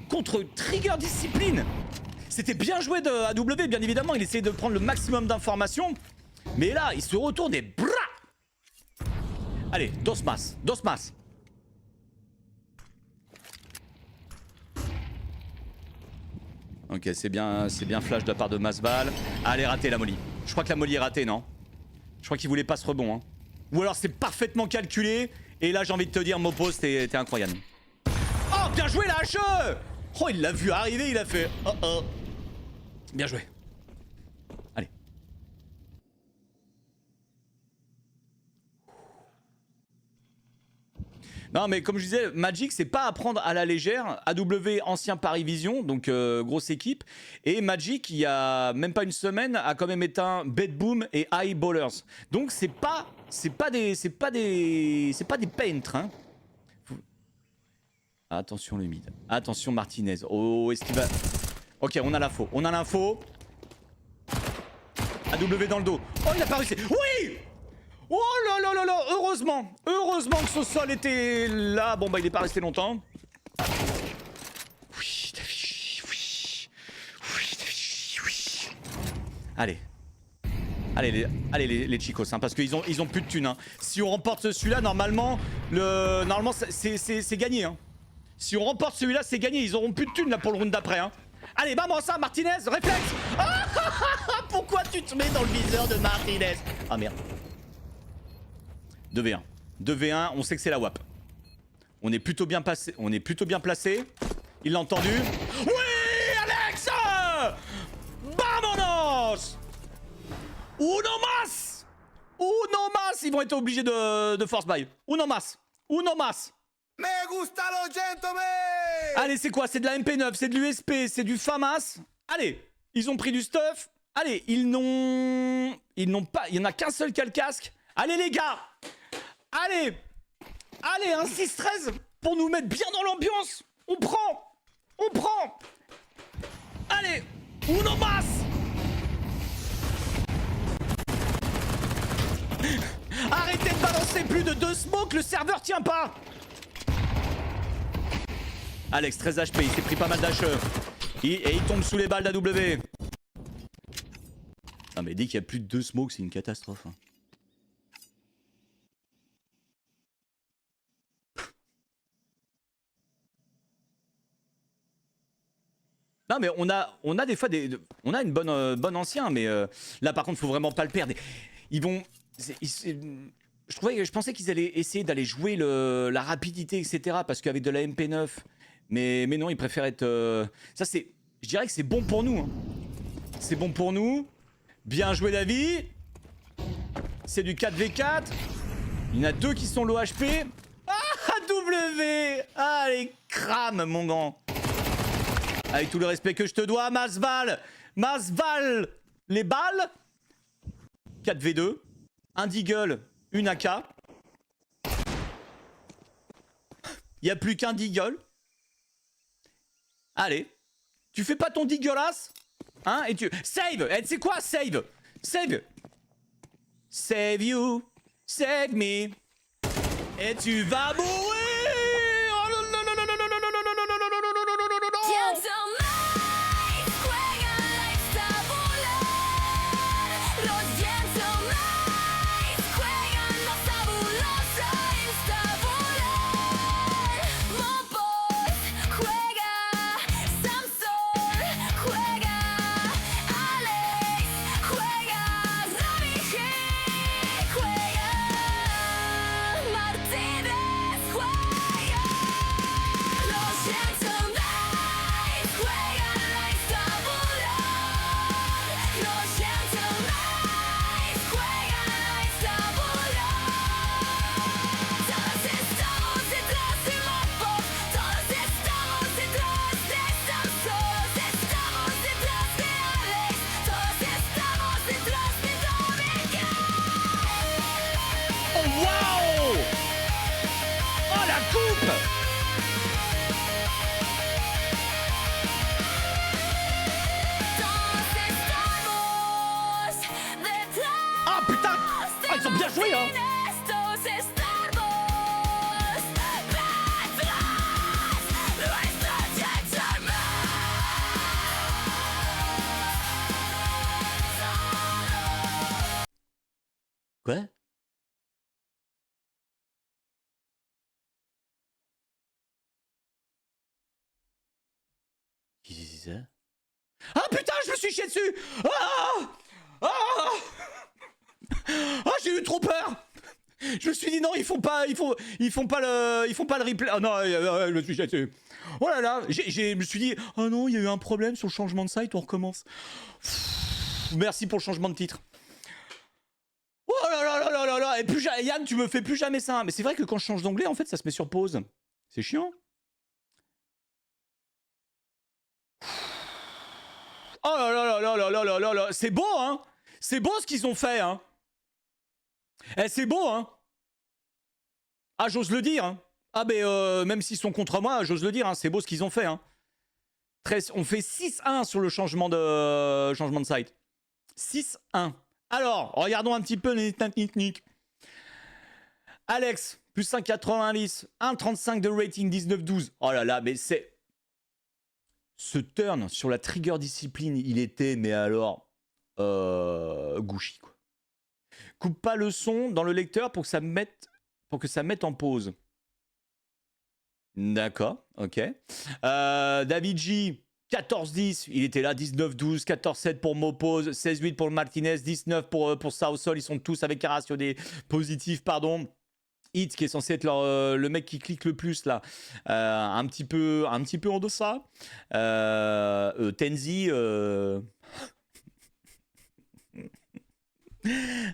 contre Trigger Discipline. C'était bien joué de AW, bien évidemment, il essayait de prendre le maximum d'informations. Mais là, il se retourne et bra. Allez, Dosmas. Ok, c'est bien flash de la part de Masval. Ah, elle est ratée la molly. Je crois que la molly est ratée, non? Je crois qu'il voulait pas ce rebond. Hein. Ou alors c'est parfaitement calculé. Et là, j'ai envie de te dire, Mopos, t'es incroyable. Oh, bien joué la HE. Oh, il l'a vu arriver, il a fait... Oh. Bien joué. Allez. Non mais comme je disais, Magic c'est pas à prendre à la légère. AW ancien Paris Vision, donc grosse équipe. Et Magic il y a même pas une semaine a quand même éteint Bedboom et High Ballers. Donc c'est pas des peintres. Hein. Attention le mid. Attention Martinez. Oh est-ce qu'il va... Ok on a l'info. AW dans le dos. Oh il a pas réussi. Oui. Oh là là, heureusement que ce sol était là. Bon bah il est pas resté longtemps. Oui, David, oui. Allez les chicos, hein, parce qu'ils ont plus de thunes. Hein. Si on remporte celui-là, normalement c'est gagné. Hein. Si on remporte celui-là, c'est gagné. Ils auront plus de thunes là pour le round d'après. Hein. Allez, vamos ça, Martinez, réflexe. Pourquoi tu te mets dans le viseur de Martinez? Ah merde. 2v1, on sait que c'est la WAP. On est plutôt bien placé. Il l'a entendu. Oui, Alex. Vamonos. Uno mas. Ils vont être obligés de force buy. Uno mas. Allez, c'est quoi? C'est de la MP9, c'est de l'USP, c'est du FAMAS. Allez, ils ont pris du stuff. Allez, ils n'ont pas... Il y en a qu'un seul qui a le casque. Allez, les gars. Allez. Allez, un 6-13 pour nous mettre bien dans l'ambiance. On prend. On prend. Allez, uno mas. Arrêtez de balancer plus de 2 smokes, le serveur tient pas. Alex, 13 HP, il s'est pris pas mal d'HE. Et il tombe sous les balles d'AW. Ah mais dès qu'il y a plus de 2 smokes, c'est une catastrophe. Hein. Non mais on a des fois on a une bonne ancien, mais là par contre faut vraiment pas le perdre. Ils vont, je pensais qu'ils allaient essayer d'aller jouer la rapidité etc parce qu'avec de la MP9, mais non ils préfèrent être, ça c'est, je dirais que c'est bon pour nous. Hein. C'est bon pour nous. Bien joué David. C'est du 4v4. Il y en a 2 qui sont low HP. Ah W. Allez crame mon grand. Avec tout le respect que je te dois, Masval. Masval. Les balles. 4v2. Un Deagle. Une AK. Il n'y a plus qu'un Deagle. Allez. Tu fais pas ton Deagleass? Hein? Et tu... Save. Et tu sais quoi? Save. Save. Save you. Save me. Et tu vas mourir. Joué, hein. Quoi? Qui c'est ça? Ah putain, je me suis chié dessus. Ah ah ah, j'ai eu trop peur. Je me suis dit non, ils font pas le replay. Oh non, je me suis chié dessus. Oh là là, je me suis dit oh non, il y a eu un problème sur le changement de site, on recommence. Merci pour le changement de titre. Oh là là là là là là. Et plus Yann, tu me fais plus jamais ça. Mais c'est vrai que quand je change d'onglet, en fait, ça se met sur pause. C'est chiant. Oh là là là là là là là là. C'est beau, hein. C'est beau ce qu'ils ont fait, hein. Eh, c'est beau, hein. Ah, j'ose le dire, hein. Ah, mais même s'ils sont contre moi, j'ose le dire, hein. C'est beau ce qu'ils ont fait, hein. On fait 6-1 sur le changement de site. 6-1. Alors, regardons un petit peu les techniques. Alex, plus 5,90. 1,35 de rating, 19-12. Oh là là, mais c'est... Ce turn sur la trigger discipline, il était, mais alors... gouchy, quoi. Coupe pas le son dans le lecteur pour que ça mette en pause. D'accord, ok. David J, 14-10, il était là, 19-12, 14-7 pour Mopose, 16-8 pour le Martinez, 19 pour Southsol, ils sont tous avec un ratio des positifs, pardon. Hit qui est censé être le mec qui clique le plus là, un petit peu en deçà. Tenzi,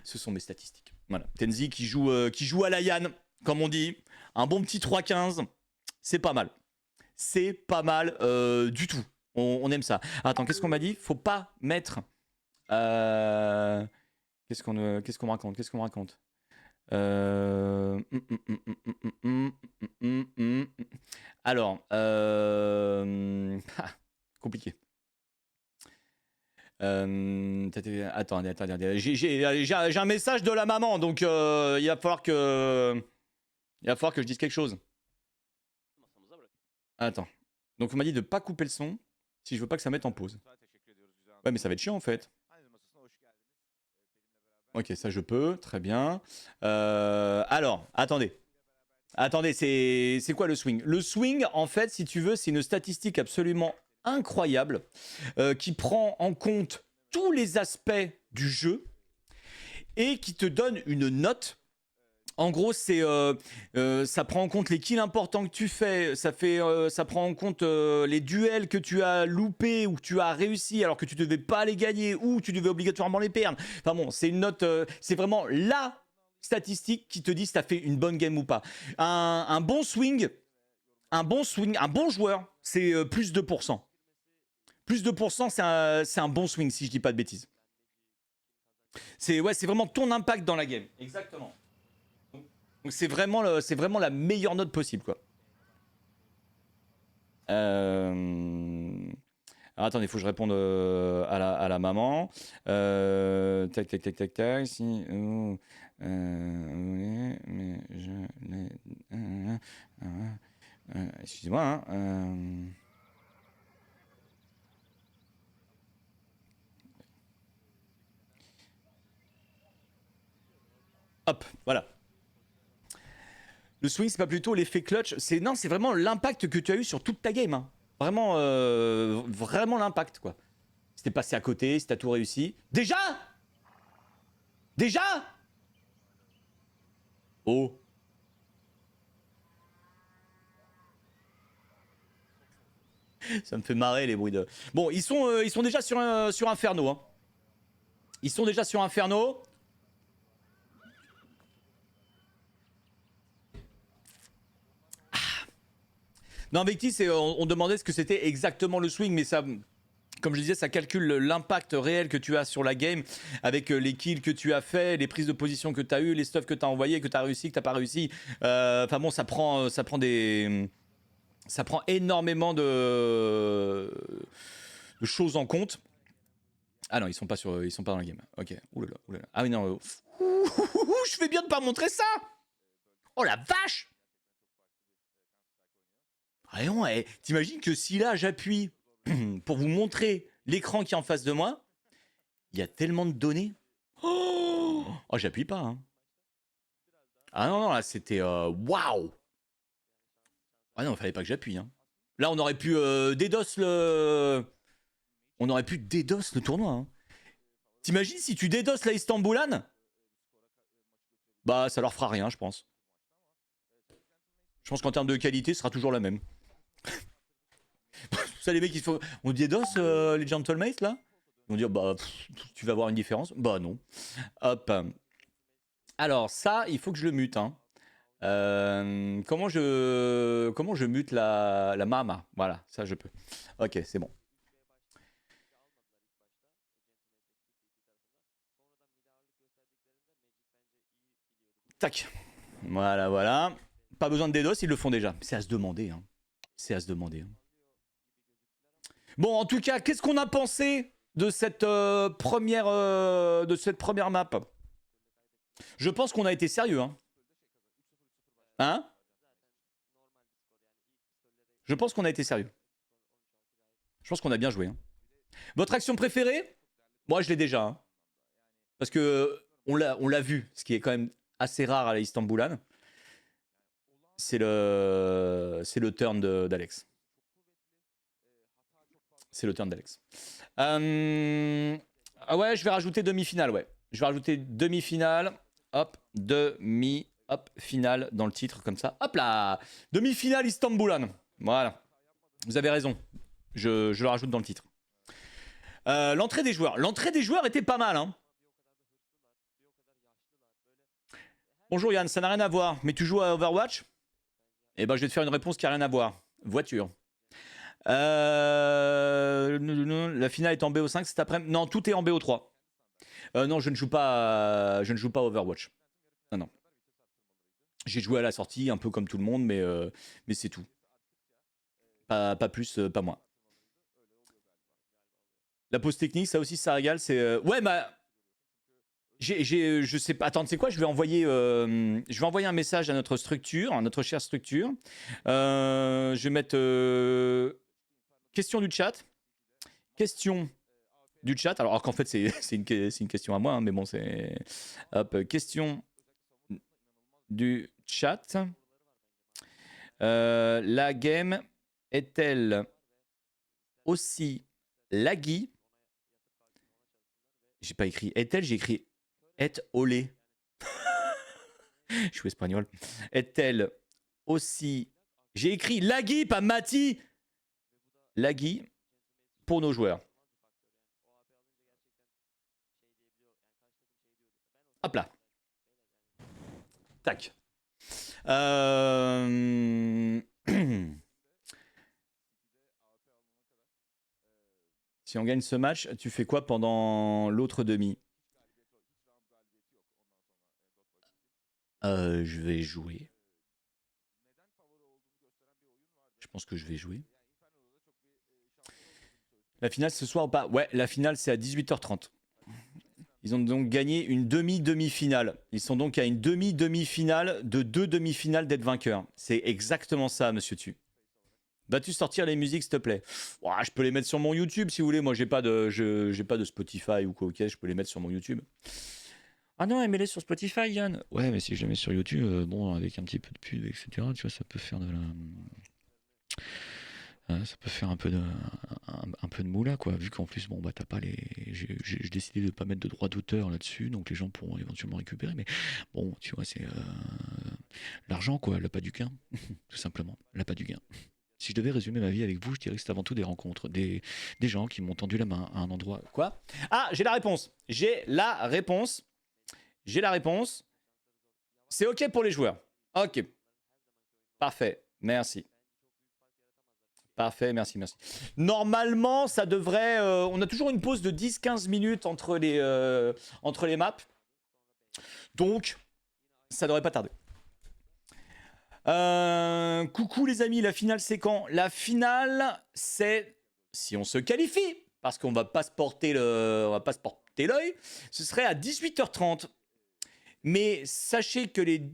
ce sont mes statistiques. Voilà, Tenzi qui joue à la Yann, comme on dit, un bon petit 3-15. C'est pas mal. C'est pas mal du tout. On aime ça. Attends, qu'est-ce qu'on m'a dit? Faut pas mettre... Qu'est-ce qu'on me raconte? Qu'est-ce qu'on me raconte? Alors, compliqué. Attendez. J'ai un message de la maman, donc il va falloir que je dise quelque chose. Attends. Donc on m'a dit de pas couper le son si je veux pas que ça mette en pause. Ouais, mais ça va être chiant en fait. Ok, ça je peux, très bien. Alors, attendez. Attendez, c'est quoi le swing? Le swing, en fait, si tu veux, c'est une statistique absolument incroyable qui prend en compte tous les aspects du jeu et qui te donne une note. En gros, ça prend en compte les kills importants que tu fais, ça prend en compte les duels que tu as loupés ou que tu as réussi alors que tu devais pas les gagner ou tu devais obligatoirement les perdre. Enfin bon, c'est une note, c'est vraiment la statistique qui te dit si tu as fait une bonne game ou pas. Un bon swing, un bon joueur, c'est plus 2%. Plus 2%, c'est un bon swing si je dis pas de bêtises. C'est vraiment ton impact dans la game. Exactement. Donc c'est vraiment la meilleure note possible, quoi. Alors, attendez, il faut que je réponde à la maman. Tac. Si, mais je excusez-moi. Hop, voilà. Le swing, c'est pas plutôt l'effet clutch, c'est vraiment l'impact que tu as eu sur toute ta game. Hein. Vraiment l'impact, quoi. Si t'es passé à côté, si t'as tout réussi. Déjà Oh. Ça me fait marrer les bruits de... Bon, ils sont déjà sur Inferno. Hein. Ils sont déjà sur Inferno. Non, Vectis, on demandait ce que c'était exactement le swing, mais ça, comme je disais, ça calcule l'impact réel que tu as sur la game, avec les kills que tu as fait, les prises de position que tu as eues, les stuffs que tu as envoyés, que tu as réussi, que tu n'as pas réussi. Enfin bon, ça prend énormément de choses en compte. Ah non, ils sont pas dans la game. Ok. Oulala. Ah oui, non. Je fais bien de pas montrer ça. Oh la vache. Ah non, t'imagines que si là j'appuie pour vous montrer l'écran qui est en face de moi, il y a tellement de données. Oh, j'appuie pas. Hein. Ah non, là c'était waouh. Ah non, il fallait pas que j'appuie. Hein. Là, on aurait pu DDoS le tournoi. Hein. T'imagines si tu DDoS la Istanbulan? Bah, ça leur fera rien, je pense. Je pense qu'en termes de qualité, ce sera toujours la même. Ça, les mecs, on DDoS les Gentlemates, là? Ils vont dire, bah, tu vas voir une différence. Bah, non. Hop. Alors, ça, il faut que je le mute. Hein. Comment je mute la mama? Voilà, ça, je peux. Ok, c'est bon. Tac. Voilà. Pas besoin de DDoS, ils le font déjà. C'est à se demander. Hein. C'est à se demander. Hein. Bon, en tout cas, qu'est-ce qu'on a pensé de cette première map? Je pense qu'on a été sérieux. Hein? Je pense qu'on a été sérieux. Je pense qu'on a bien joué. Hein. Votre action préférée? Moi, je l'ai déjà. Hein. Parce que on l'a vu, ce qui est quand même assez rare à la Istanbulan. C'est le turn d'Alex. C'est le turn d'Alex. Ah ouais, je vais rajouter demi-finale, ouais. Je vais rajouter demi-finale. Hop, hop, finale dans le titre, comme ça. Hop là, demi-finale Istanbulan. Voilà. Vous avez raison. Je le rajoute dans le titre. L'entrée des joueurs. L'entrée des joueurs était pas mal, hein. Bonjour Yann, ça n'a rien à voir. Mais tu joues à Overwatch? Eh ben, je vais te faire une réponse qui n'a rien à voir. Voiture. La finale est en BO5 cet après-midi. Non, tout est en BO3. Non, je ne joue pas à Overwatch. Non, non. J'ai joué à la sortie, un peu comme tout le monde, mais c'est tout. Pas plus, pas moins. La pause technique, ça aussi, ça régale. C'est ouais, bah, je sais pas. Attends, tu sais quoi, je vais envoyer un message à notre structure, à notre chère structure. Je vais mettre question du chat. Question du chat. Alors qu'en fait, c'est une question à moi, hein, mais bon, c'est hop, question du chat. La game est-elle aussi laggy? J'ai pas écrit est-elle, j'ai écrit est olé. Je suis espagnol. Est-elle aussi... J'ai écrit laggy, pas Mati. Laggy pour nos joueurs. Hop là. Tac. Si on gagne ce match, tu fais quoi pendant l'autre demi? Je vais jouer. Je pense que je vais jouer. La finale ce soir ou pas? Ouais, la finale c'est à 18h30. Ils ont donc gagné une demi-demi-finale. Ils sont donc à une demi-demi-finale de 2 demi-finales d'être vainqueurs. C'est exactement ça, monsieur Tu. Vas-tu sortir les musiques, s'il te plaît? Ouah, je peux les mettre sur mon YouTube si vous voulez. Moi, j'ai pas de Spotify ou quoi. Ok, je peux les mettre sur mon YouTube. Ah non, mets-les sur Spotify, Yann. Ouais, mais si je les mets sur YouTube, bon, avec un petit peu de pub, etc., tu vois, ça peut faire de la... ça peut faire un peu de moula, quoi. Vu qu'en plus, bon, bah, t'as pas les... J'ai décidé de pas mettre de droit d'auteur là-dessus, donc les gens pourront éventuellement récupérer. Mais bon, tu vois, c'est... l'argent, quoi, l'appât du gain. Tout simplement, l'appât du gain. Si je devais résumer ma vie avec vous, je dirais que c'est avant tout des rencontres, des gens qui m'ont tendu la main à un endroit... Quoi? Ah, j'ai la réponse. J'ai la réponse. C'est OK pour les joueurs. OK. Parfait. Merci. Parfait, merci. Normalement, ça devrait... on a toujours une pause de 10-15 minutes entre les maps. Donc, ça devrait pas tarder. Coucou les amis, la finale c'est quand? La finale, c'est... Si on se qualifie, parce qu'on va pas se porter l'œil, ce serait à 18h30. Mais sachez que les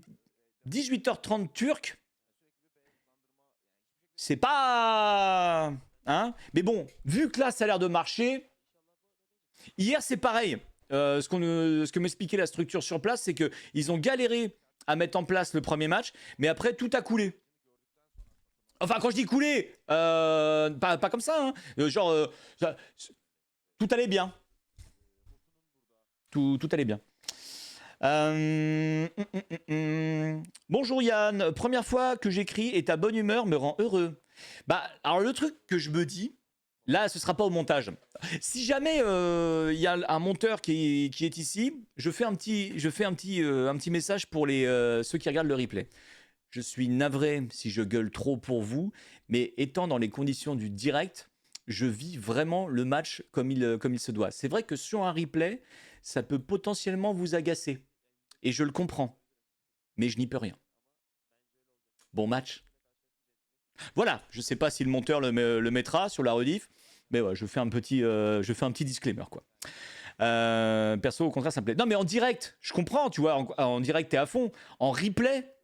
18h30 turcs, c'est pas... Hein? Mais bon, vu que là, ça a l'air de marcher... Hier, c'est pareil. Ce que m'expliquait la structure sur place, c'est qu'ils ont galéré à mettre en place le premier match, mais après, tout a coulé. Enfin, quand je dis coulé, pas comme ça. Hein. Genre, tout allait bien. Tout allait bien. Bonjour Yann, première fois que j'écris et ta bonne humeur me rend heureux. Bah, alors le truc que je me dis, là ce sera pas au montage. Si jamais y a un monteur qui est ici, je fais un petit message pour ceux qui regardent le replay. Je suis navré si je gueule trop pour vous, mais étant dans les conditions du direct, je vis vraiment le match comme il se doit. C'est vrai que sur un replay, ça peut potentiellement vous agacer. Et je le comprends. Mais je n'y peux rien. Bon match. Voilà, je sais pas si le monteur le mettra sur la rediff, mais ouais, je fais un petit disclaimer, quoi. Perso, au contraire, ça me plaît. Non, mais en direct, je comprends, tu vois, en direct, t'es à fond. En replay,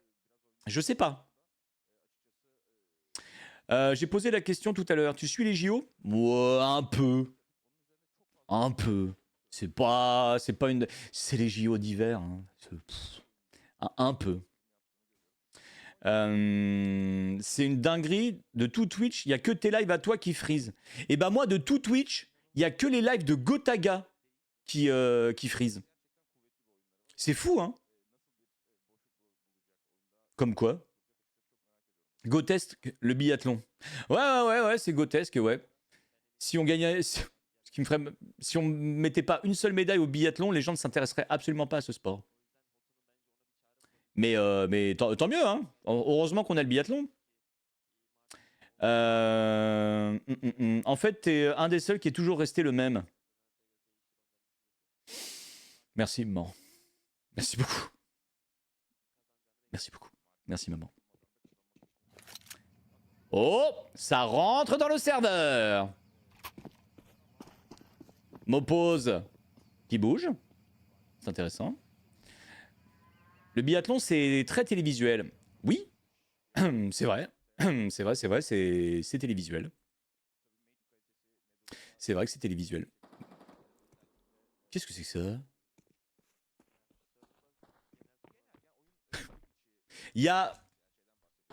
je sais pas. J'ai posé la question tout à l'heure. Tu suis les JO? Ouais, un peu. Un peu. C'est pas une... C'est les JO d'hiver. Hein. Un peu. C'est une dinguerie. De tout Twitch, il n'y a que tes lives à toi qui freeze. Et bah moi, de tout Twitch, il n'y a que les lives de Gotaga qui freeze. C'est fou, hein? Comme quoi? Gotesque, le biathlon. Ouais, c'est Gotesque, ouais. Si on gagnait... Si on mettait pas une seule médaille au biathlon, les gens ne s'intéresseraient absolument pas à ce sport. Mais tant mieux, hein. Heureusement qu'on a le biathlon. En fait, t'es un des seuls qui est toujours resté le même. Merci, maman. Merci beaucoup. Merci beaucoup. Merci, maman. Oh, ça rentre dans le serveur. M'oppose qui bouge. C'est intéressant. Le biathlon, c'est très télévisuel. Oui, c'est vrai. C'est vrai, c'est télévisuel. C'est vrai que c'est télévisuel. Qu'est-ce que c'est que ça? Il y a...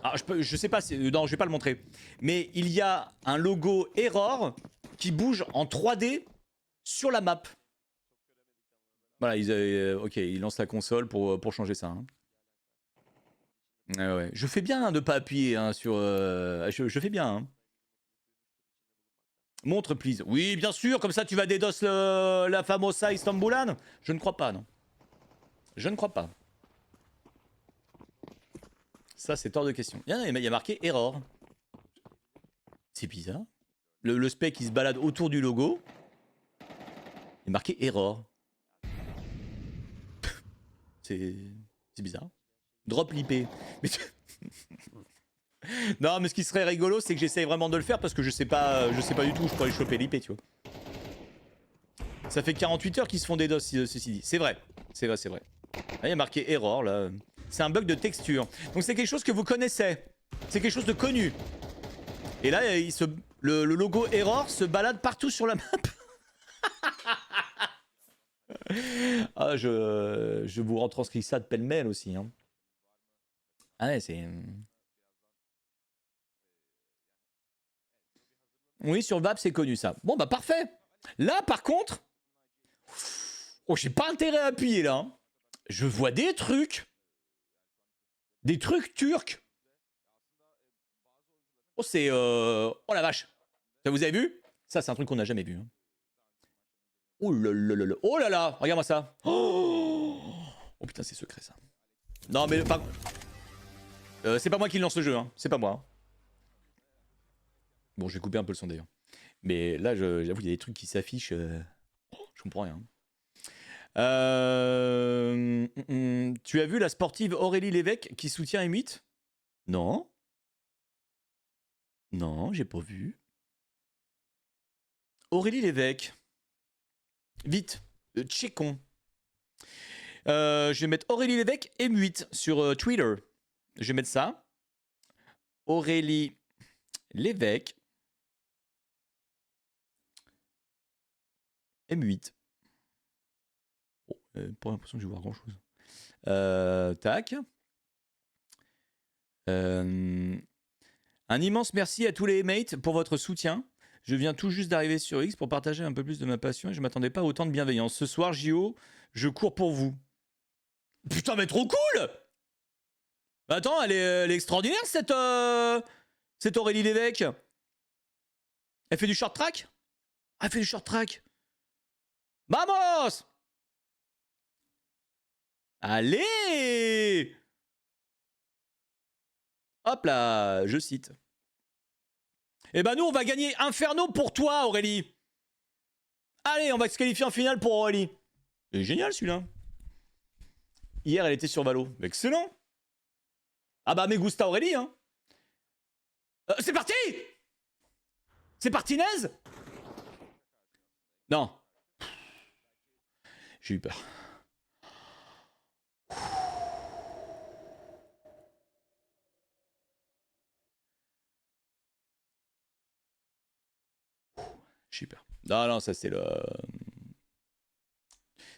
Ah, je sais pas, non, je vais pas le montrer. Mais il y a un logo Error qui bouge en 3D sur la map. Voilà, ok, ils lancent la console pour changer ça. Hein. Ouais. Je fais bien de pas appuyer hein, sur... je fais bien. Hein. Montre, please. Oui, bien sûr, comme ça tu vas DDoS la famosa Istanbulan. Je ne crois pas, non. Je ne crois pas. Ça, c'est hors de question. Il y a marqué Error. C'est bizarre. Le spec, il se balade autour du logo. Il est marqué Error. C'est bizarre. Drop l'IP. Mais non, mais ce qui serait rigolo, c'est que j'essaye vraiment de le faire parce que je sais pas du tout où je pourrais choper l'IP, tu vois. Ça fait 48 heures qu'ils se font des DOS, ceci dit. C'est vrai. C'est vrai. Là, il y a marqué Error, là. C'est un bug de texture. Donc c'est quelque chose que vous connaissez. C'est quelque chose de connu. Et là, le logo Error se balade partout sur la map. Ah, je vous retranscris ça de pêle-mêle aussi. Hein. Ah ouais, c'est... Oui, sur VAP, c'est connu ça. Bon, bah parfait. Là, par contre... Oh, j'ai pas intérêt à appuyer, là. Hein. Je vois des trucs... Des trucs turcs. Oh, c'est... Oh la vache. Ça, vous avez vu? Ça, c'est un truc qu'on n'a jamais vu. Hein. Oh là là là là. Oh là là. Regarde-moi ça. Oh putain, c'est secret, ça. Non, mais... c'est pas moi qui lance le jeu. Hein. C'est pas moi. Hein. Bon, je vais couper un peu le son, d'ailleurs. Mais là, j'avoue, il y a des trucs qui s'affichent. Je comprends rien. Tu as vu la sportive Aurélie Lévesque qui soutient M8? Non. Non, j'ai pas vu. Aurélie Lévesque. Vite. Checkons. Je vais mettre Aurélie Lévesque M8 sur Twitter. Je vais mettre ça. Aurélie Lévesque. M8. Oh, pas l'impression que je vais voir grand chose. Tac. Un immense merci à tous les mates pour votre soutien. Je viens tout juste d'arriver sur X pour partager un peu plus de ma passion et je m'attendais pas à autant de bienveillance. Ce soir, JO, je cours pour vous. Putain, mais trop cool! Attends, elle est extraordinaire cette Aurélie Lévesque. Elle fait du short track? Elle fait du short track. Vamos! Allez! Hop là, je cite. Eh ben nous, on va gagner Inferno pour toi, Aurélie. Allez, on va se qualifier en finale pour Aurélie. C'est génial, celui-là. Hier, elle était sur Valo. Excellent. Ah bah, me gusta Aurélie, hein. C'est parti! C'est parti, naze? Non. J'ai eu peur. J'ai eu peur. Non, ça c'est le...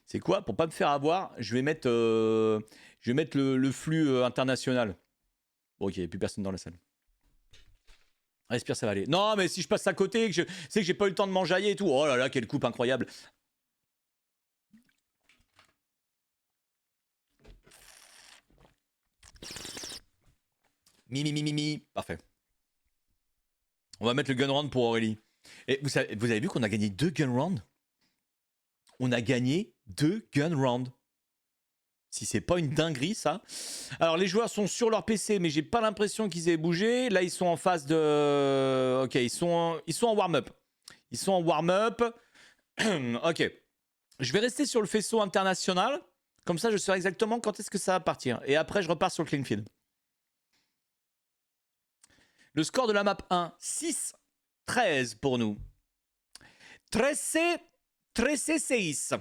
C'est quoi? Pour pas me faire avoir, je vais mettre le flux international. Bon, ok, il n'y a plus personne dans la salle. Respire, ça va aller. Non, mais si je passe à côté, c'est que j'ai pas eu le temps de m'enjailler et tout. Oh là là, quelle coupe incroyable. Mimi. Parfait. On va mettre le gun round pour Aurélie. Et vous avez vu qu'on a gagné 2 gun rounds? On a gagné 2 gun rounds. Si c'est pas une dinguerie, ça. Alors, les joueurs sont sur leur PC, mais j'ai pas l'impression qu'ils aient bougé. Là, ils sont en phase de... Ok, ils sont en warm-up. Ils sont en warm-up. Ok. Je vais rester sur le faisceau international. Comme ça, je saurai exactement quand est-ce que ça va partir. Et après, je repars sur le clean field. Le score de la map 1, 6-13 pour nous. 13-6.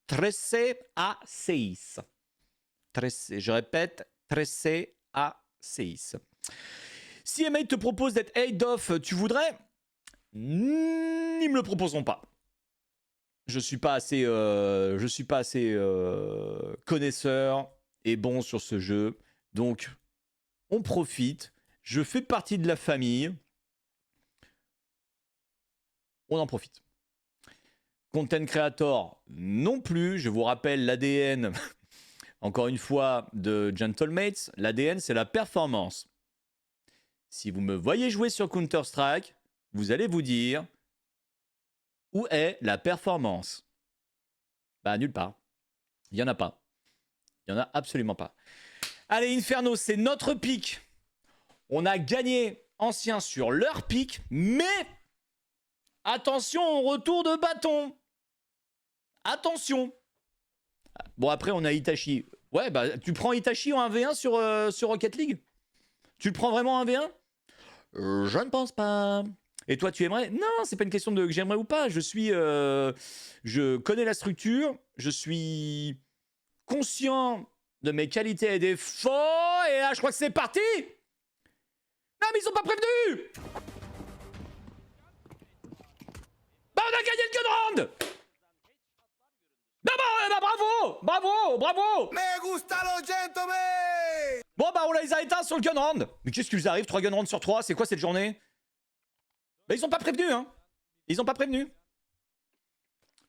13 à 6. 13, je répète, 13 à 6. Si MA te propose d'être aid off, tu voudrais? Ils me le proposeront pas. Je suis pas assez connaisseur et bon sur ce jeu. Donc, on profite. Je fais partie de la famille. On en profite. Content Creator non plus. Je vous rappelle l'ADN, encore une fois, de Gentlemates. L'ADN, c'est la performance. Si vous me voyez jouer sur Counter-Strike, vous allez vous dire, où est la performance? Bah, nulle part. Il n'y en a pas. Il n'y en a absolument pas. Allez, Inferno, c'est notre pick. On a gagné Anciens sur leur pick, mais attention au retour de bâton. Attention. Bon, après, on a Itachi. Ouais, bah, tu prends Itachi en 1v1 sur Rocket League? Tu le prends vraiment en 1v1? Je ne pense pas. Et toi, tu aimerais? Non, c'est pas une question de que j'aimerais ou pas. Je connais la structure. Je suis conscient de mes qualités et défauts. Et là, je crois que c'est parti. Non, mais ils sont pas prévenus. Bah, on a gagné le gun round. Bah, bravo. Me gusta lo gentleman. Bon, bah, on les a éteints sur le gun round. Mais qu'est-ce qui vous arrive? 3 gun rounds sur 3, c'est quoi cette journée? Bah, ils sont pas prévenus, hein. Ils ont pas prévenu.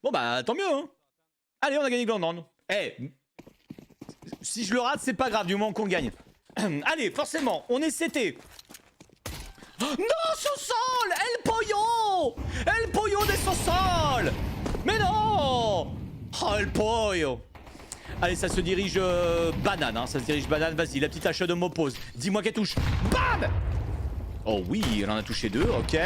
Bon, bah, tant mieux, hein. Allez, on a gagné le gun round. Eh, si je le rate, c'est pas grave, du moment qu'on gagne. Allez, forcément, on est CT. Non, sous-sol! El pollo des sous-sol! Mais non! Oh, el pollo! Allez, ça se dirige banane, hein. Ça se dirige banane. Vas-y, la petite hache de m'oppose. Dis-moi qu'elle touche. Bam! Oh oui, elle en a touché 2, ok.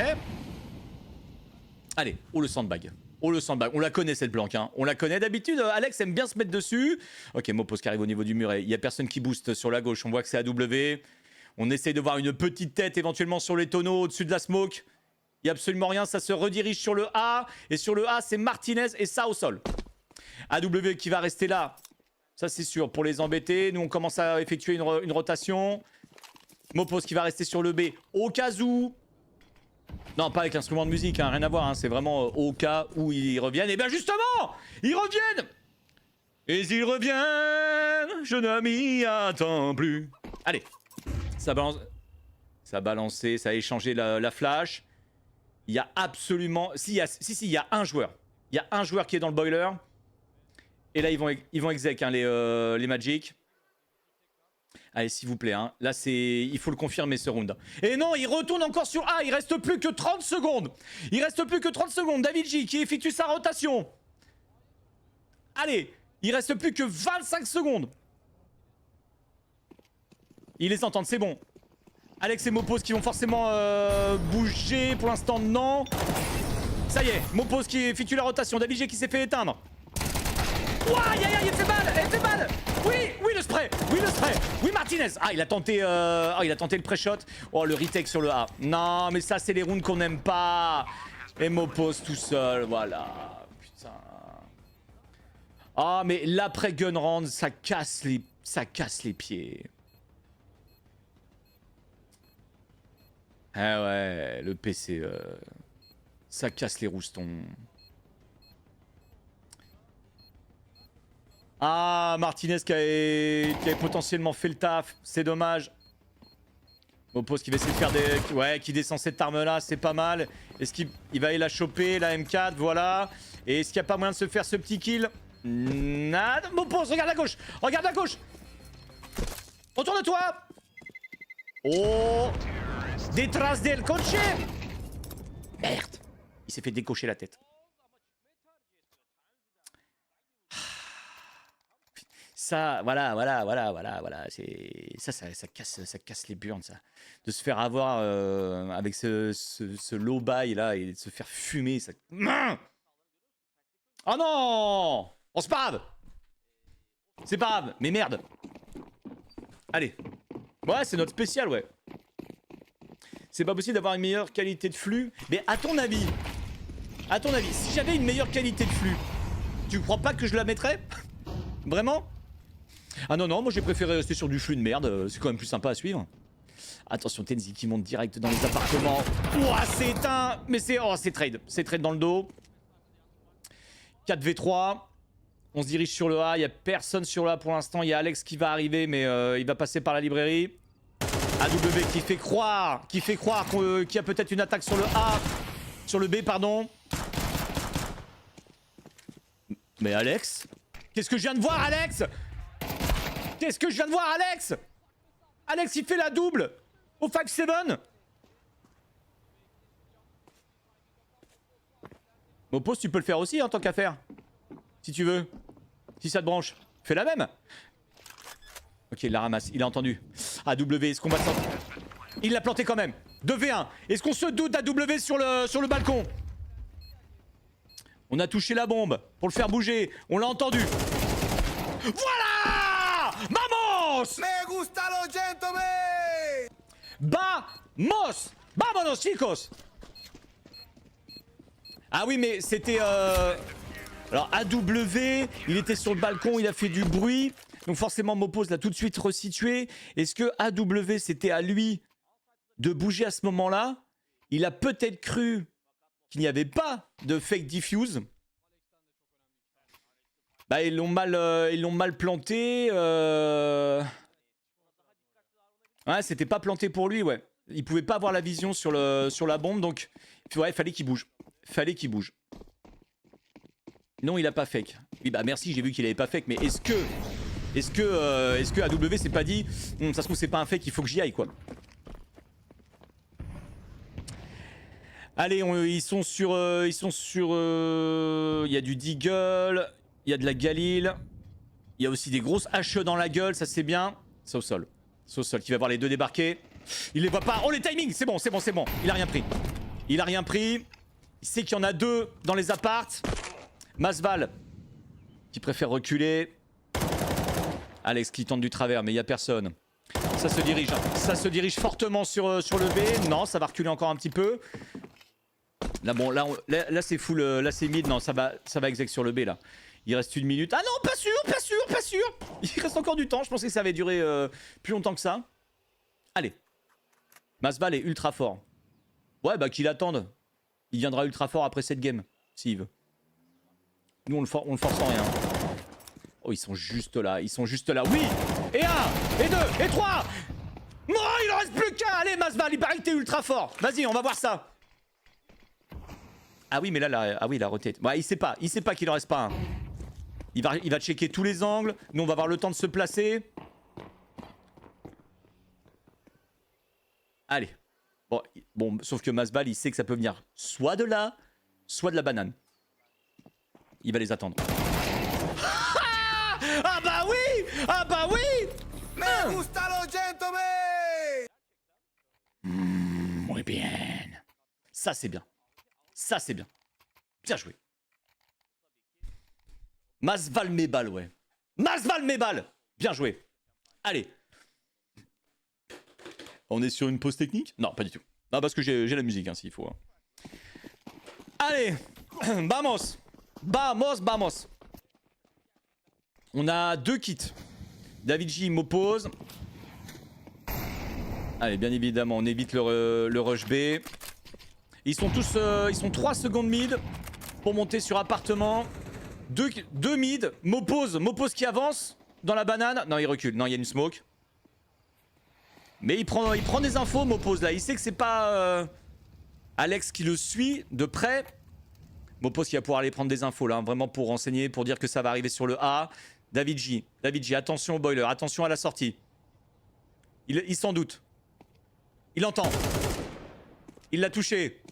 Allez, oh le sandbag. Oh le sandbag, on la connaît cette planque, hein. On la connaît d'habitude, Alex aime bien se mettre dessus. Ok, Mopos qui arrive au niveau du muret. Il n'y a personne qui booste sur la gauche, on voit que c'est AW. On essaye de voir une petite tête éventuellement sur les tonneaux au-dessus de la smoke. Il n'y a absolument rien, ça se redirige sur le A. Et sur le A, c'est Martinez et ça au sol. AW qui va rester là. Ça c'est sûr, pour les embêter. Nous on commence à effectuer une rotation. Mopos qui va rester sur le B au cas où. Non, pas avec l'instrument de musique, hein, rien à voir. Hein, c'est vraiment au cas où ils reviennent. Et bien justement, ils reviennent. Et ils reviennent, je ne m'y attends plus. Allez, ça balance. Ça a balancé, ça a échangé la flash. Il y a absolument... Si, il y a un joueur. Il y a un joueur qui est dans le boiler. Et là, ils vont exec, hein, les Magic. Allez, s'il vous plaît, hein. Là, il faut le confirmer, ce round. Et non, il retourne encore sur A. Il reste plus que 30 secondes. Il reste plus que 30 secondes. David J qui effectue sa rotation. Allez, il reste plus que 25 secondes. Ils les entendent, c'est bon. Alex et Mopos qui vont forcément bouger. Pour l'instant, non. Ça y est, Mopos qui effectue la rotation. David J qui s'est fait éteindre. Ouah, aïe, aïe, il fait mal, elle fait mal. Oui, le spray. Oui, Martinez. Ah, il a tenté le pré-shot. Oh, le retake sur le A. Non, mais ça, c'est les rounds qu'on n'aime pas. Et Mopos tout seul, voilà. Putain. Ah, mais l'après-gun round, ça casse les pieds. Ah ouais, le PC, ça casse les roustons. Ah, Martinez qui avait potentiellement fait le taf, c'est dommage. Mopos qui va essayer de faire des... Ouais, qui descend cette arme-là, c'est pas mal. Est-ce qu'il va aller la choper, la M4, voilà. Et est-ce qu'il n'y a pas moyen de se faire ce petit kill? Nada. Mopos, regarde à gauche. Regarde à gauche. Retourne-toi. Oh. Détrace del coche. Merde. Il s'est fait décocher la tête. Ça, voilà. Ça casse les burnes, ça. De se faire avoir avec ce low buy là et de se faire fumer, ça. Oh non! Oh, c'est pas grave! C'est pas grave, mais merde! Allez. Ouais, c'est notre spécial, ouais. C'est pas possible d'avoir une meilleure qualité de flux. Mais à ton avis, si j'avais une meilleure qualité de flux, tu crois pas que je la mettrais? Vraiment? Ah non, moi j'ai préféré rester sur du flux de merde, c'est quand même plus sympa à suivre. Attention, Tenzi qui monte direct dans les appartements. Ouah, c'est éteint. Mais c'est... Oh, c'est trade. C'est trade dans le dos. 4v3. On se dirige sur le A. Il n'y a personne sur le A pour l'instant. Il y a Alex qui va arriver, mais il va passer par la librairie. AW qui fait croire qu'il y a peut-être une attaque sur le A. Sur le B, pardon. Mais Alex? Qu'est-ce que je viens de voir, Alex? Qu'est-ce que je viens de voir, Alex? Alex, il fait la double au 5-7. Mopos, tu peux le faire aussi en tant qu'à faire. Si tu veux. Si ça te branche. Fais la même. Ok, il la ramasse. Il a entendu. AW, est-ce qu'on va sortir? Il l'a planté quand même. 2v1. Est-ce qu'on se doute d'AW sur le balcon? On a touché la bombe pour le faire bouger. On l'a entendu. Voilà! Vamos! Me gusta los gentlemen. Vamos! Vámonos, chicos! Ah oui, mais c'était... Alors, AW, il était sur le balcon, il a fait du bruit. Donc forcément, Mopos l'a tout de suite resitué. Est-ce que AW, c'était à lui de bouger à ce moment-là? Il a peut-être cru qu'il n'y avait pas de fake diffuse. Bah, ils l'ont mal planté. Ouais, c'était pas planté pour lui, ouais. Il pouvait pas avoir la vision sur la bombe, donc ouais, fallait qu'il bouge. Non, il a pas fake. Oui, bah merci, j'ai vu qu'il avait pas fake, mais est-ce que AW s'est pas dit ça se trouve c'est pas un fake, il faut que j'y aille, quoi. Allez, ils sont sur il y a du Deagle, il y a de la Galil, il y a aussi des grosses HE dans la gueule, ça c'est bien. C'est au sol qui va voir les deux débarquer. Il les voit pas. Oh, les timings, c'est bon. Il a rien pris. Il sait qu'il y en a deux dans les apparts. Masval qui préfère reculer. Alex qui tente du travers, mais il y a personne. Ça se dirige fortement sur le B. Non, ça va reculer encore un petit peu. Là, bon, là c'est full, là c'est mid. Non, ça va exec sur le B là. Il reste 1 minute. Ah non, pas sûr. Il reste encore du temps. Je pensais que ça avait duré plus longtemps que ça. Allez. Masval est ultra fort. Ouais, bah qu'il attende. Il viendra ultra fort après cette game, s'il veut. Nous, on le force en rien. Oh, ils sont juste là. Oui. Et 1, et 2, et 3. Non, il en reste plus qu'un. Allez, Masval, il paraît que t'es ultra fort. Vas-y, on va voir ça. Ah oui, mais là, il a roté. Ouais, il sait pas qu'il en reste pas un. Il va checker tous les angles. Nous, on va avoir le temps de se placer. Allez. Bon, sauf que Masval, il sait que ça peut venir soit de là, soit de la banane. Il va les attendre. Ah bah oui. Me gusta los gentlemen. Muy bien. Ça, c'est bien. Bien joué. Masval Mebal, ouais. Bien joué. Allez. On est sur une pause technique? Non, pas du tout. Non, parce que j'ai la musique, s'il faut. Allez. Vamos. On a 2 kits. David J m'oppose. Allez, bien évidemment, on évite le rush B. Ils sont 3 secondes mid pour monter sur appartement. 2 mid. M'oppose qui avance dans la banane. Non, il recule. Non, il y a une smoke. Mais il prend des infos, Mopos là. Il sait que c'est pas Alex qui le suit de près. Mopos qui va pouvoir aller prendre des infos là, vraiment pour renseigner, pour dire que ça va arriver sur le A. David J, attention au boiler, attention à la sortie. Il s'en doute. Il entend. Il l'a touché.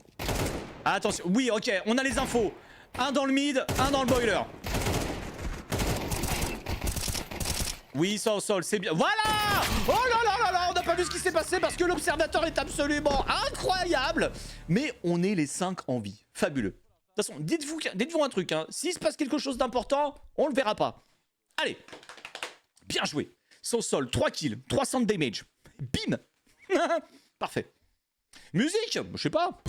Ah, attention. Oui, ok, on a les infos. Un dans le mid, un dans le boiler. Oui, ça au sol, c'est bien. Voilà! Oh là là là là, on n'a pas vu ce qui s'est passé parce que l'observateur est absolument incroyable. Mais on est les 5 en vie. Fabuleux. De toute façon, dites-vous un truc, hein. S'il se passe quelque chose d'important, on le verra pas. Allez. Bien joué. Son sol, 3 kills, 300 de damage. Bim. Parfait. Musique, je sais pas.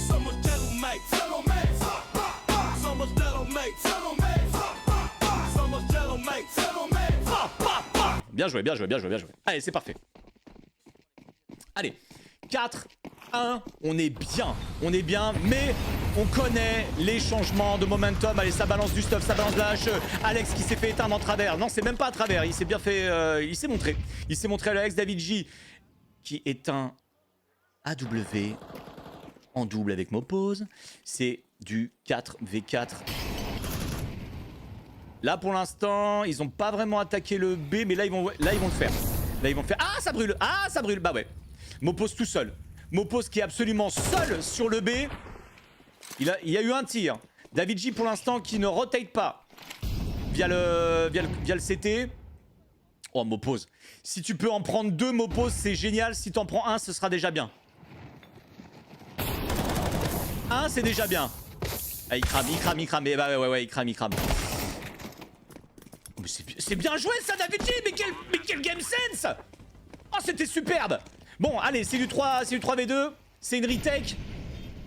Bien joué, bien joué, bien joué, bien joué. Allez, c'est parfait. Allez, 4, 1, on est bien, mais on connaît les changements de momentum. Allez, ça balance du stuff, ça balance de la HE. Alex qui s'est fait éteindre en travers. Non, c'est même pas à travers, il s'est bien fait... il s'est montré. Il s'est montré à Alex David J, qui est un AW en double avec Mopose. C'est du 4v4. Là, pour l'instant, ils ont pas vraiment attaqué le B, mais là, ils vont le faire. Là, ils vont le faire. Ah, ça brûle! Ah, ça brûle! Bah ouais. Mopose tout seul. Mopose qui est absolument seul sur le B. Il y a eu un tir. David J, pour l'instant, qui ne rotate pas via le CT. Oh, Mopose. Si tu peux en prendre 2, Mopose, c'est génial. Si t'en prends un, ce sera déjà bien. Un, c'est déjà bien. Ah, il crame. Eh bah ouais, il crame. Oh, c'est bien joué ça, David J, mais quel game sense! Oh, c'était superbe! Bon, allez, c'est du 3v2. C'est une retake.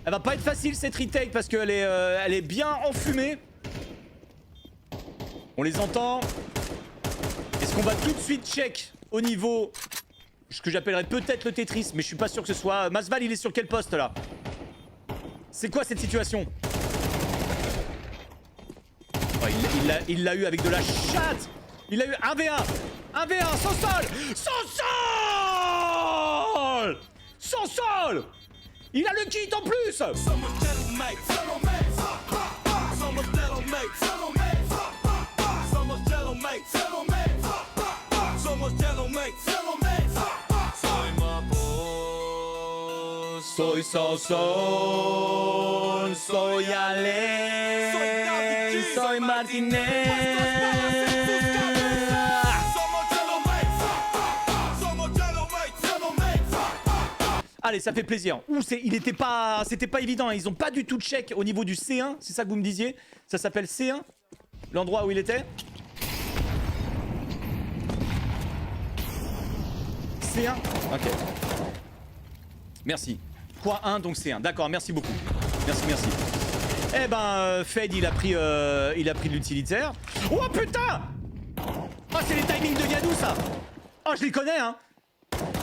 Elle va pas être facile cette retake parce qu'elle est bien enfumée. On les entend. Est-ce qu'on va tout de suite check au niveau... ce que j'appellerais peut-être le Tetris, mais je suis pas sûr que ce soit... Masval, il est sur quel poste là? C'est quoi cette situation? Oh, il l'a eu avec de la chatte. Il a eu 1v1. 1v1, sans sol. Sans sol. Il a le kit en plus. Soy Sol, soy Ale, soy Martinez. Allez, ça fait plaisir. Ouh, c'était pas évident. Ils ont pas du tout check au niveau du C1. C'est ça que vous me disiez? Ça s'appelle C1? L'endroit où il était? C1? Ok. Merci. Quoi 1 donc c'est 1. D'accord, merci beaucoup. Merci. Eh ben, Fed il a pris l'utilitaire. Oh putain! Oh, c'est les timings de Yadou ça! Oh, je les connais hein!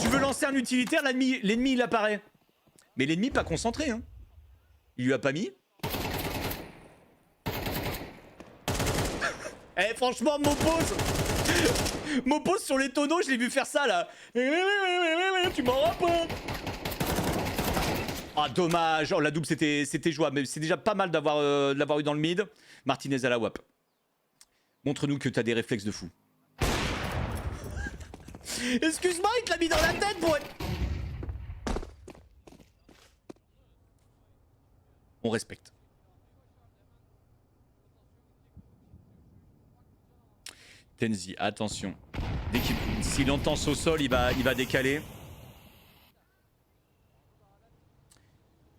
Tu veux lancer un utilitaire, l'ennemi il apparaît. Mais l'ennemi pas concentré hein. Il lui a pas mis. Eh franchement, Mopose sur les tonneaux, je l'ai vu faire ça là. Tu m'en rappelles? Ah dommage, oh la double c'était jouable, mais c'est déjà pas mal de l'avoir eu dans le mid. Martinez à la WAP. Montre-nous que t'as des réflexes de fou. Excuse-moi, il te l'a mis dans la tête pour être... On respecte. Tenzi, attention. S'il entend au sol, il va décaler.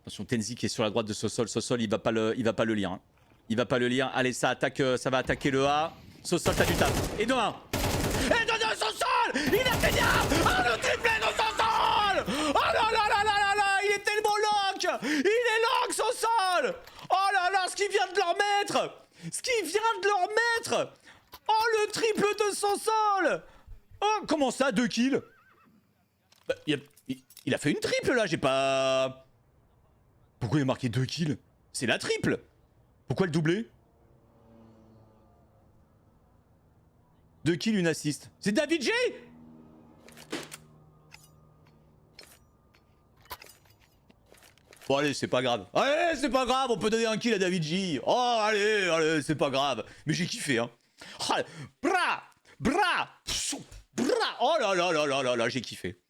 Attention, Tenzi qui est sur la droite de Sosol. Sosol, il va pas le lire. Hein. Il va pas le lire. Allez, ça va attaquer le A. Sosol, t'as du taf. Et de 1. Et de 2, Sosol! Il a fait bien! Oh, le triplé de Sosol! Oh là là là là là là! Il est tellement lock! Il est lock, Sosol! Oh là là, ce qu'il vient de leur mettre! Oh, le triple de Sosol! Oh, comment ça, 2 kills? Bah, il a fait une triple là, j'ai pas... Pourquoi il a marqué 2 kills? C'est la triple! Pourquoi le doubler? 2 kills, une assist. C'est David J! Bon allez, c'est pas grave. Allez, c'est pas grave, on peut donner un kill à David J. Oh, allez, c'est pas grave. Mais j'ai kiffé, hein. Oh, bra! Oh là là là là là là, j'ai kiffé.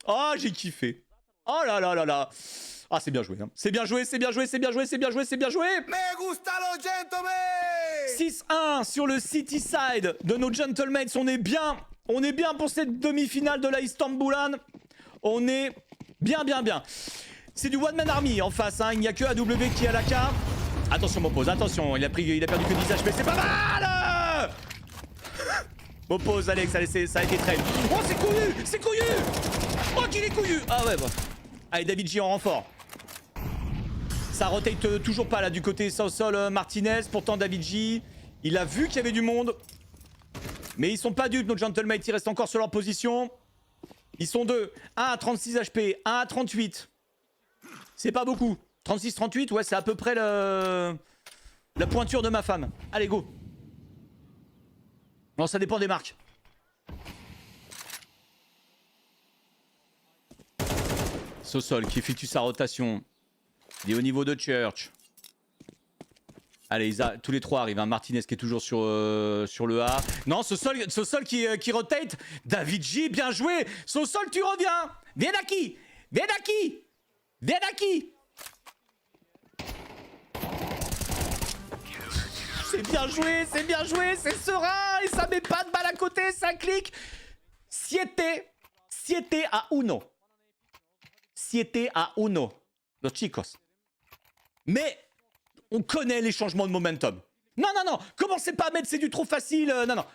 Oh, j'ai kiffé. Oh là là là là. Ah, c'est bien joué, hein. C'est bien joué. Me gusta los gentlemen! 6-1 sur le City Side de nos Gentlemates. On est bien. On est bien pour cette demi-finale de la Istanbulan. On est bien. C'est du One Man Army en face, hein. Il n'y a que AW qui a la carte. Attention Mopose, attention, il a perdu que 10 HP, c'est pas mal. Mopose, Alex, allez, ça a été trail. Oh, c'est couillu. Oh, qu'il est couillu. Ah ouais, bah. Allez, David J en renfort. Ça rotate toujours pas là du côté Sol Martinez. Pourtant, David J, il a vu qu'il y avait du monde. Mais ils sont pas dupes, nos gentlemen, ils restent encore sur leur position. Ils sont deux. Un à 36 HP, un à 38. C'est pas beaucoup. 36-38, ouais, c'est à peu près la pointure de ma femme. Allez, go. Non, ça dépend des marques. Sosol qui effectue sa rotation. Il est au niveau de Church. Allez, tous les trois arrivent. Hein. Martinez qui est toujours sur le A. Non, Sosol qui rotate. David J, bien joué. Sosol, tu reviens. Viens aquí. C'est bien joué, c'est serein. Et ça met pas de balle à côté, ça clique. Siete a uno. Los chicos. Mais on connaît les changements de momentum. Non. Commencez pas à mettre c'est du trop facile. Non.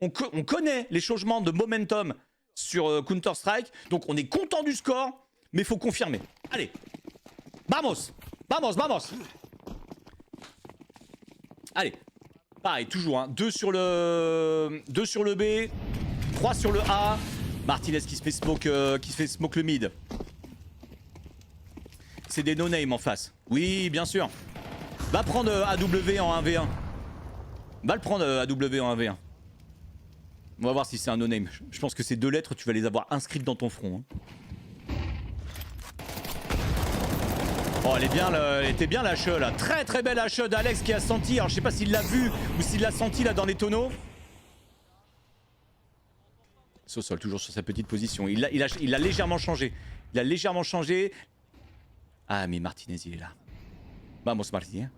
On connaît les changements de momentum sur Counter-Strike. Donc on est content du score. Mais faut confirmer. Allez. Vamos. Allez. Pareil, toujours. Hein. 2 sur le B. 3 sur le A. Martinez qui se fait smoke le mid. C'est des no-name en face. Oui, bien sûr. Va prendre AW en 1v1. Va le prendre AW en 1v1. On va voir si c'est un no-name. Je pense que ces 2 lettres, tu vas les avoir inscrites dans ton front. Hein. Oh, elle était bien la HE là. Très belle HE d'Alex qui a senti. Alors je sais pas s'il l'a vu ou s'il l'a senti là dans les tonneaux. Sosol toujours sur sa petite position. Il a légèrement changé. Ah mais Martinez il est là. Vamos Martinez.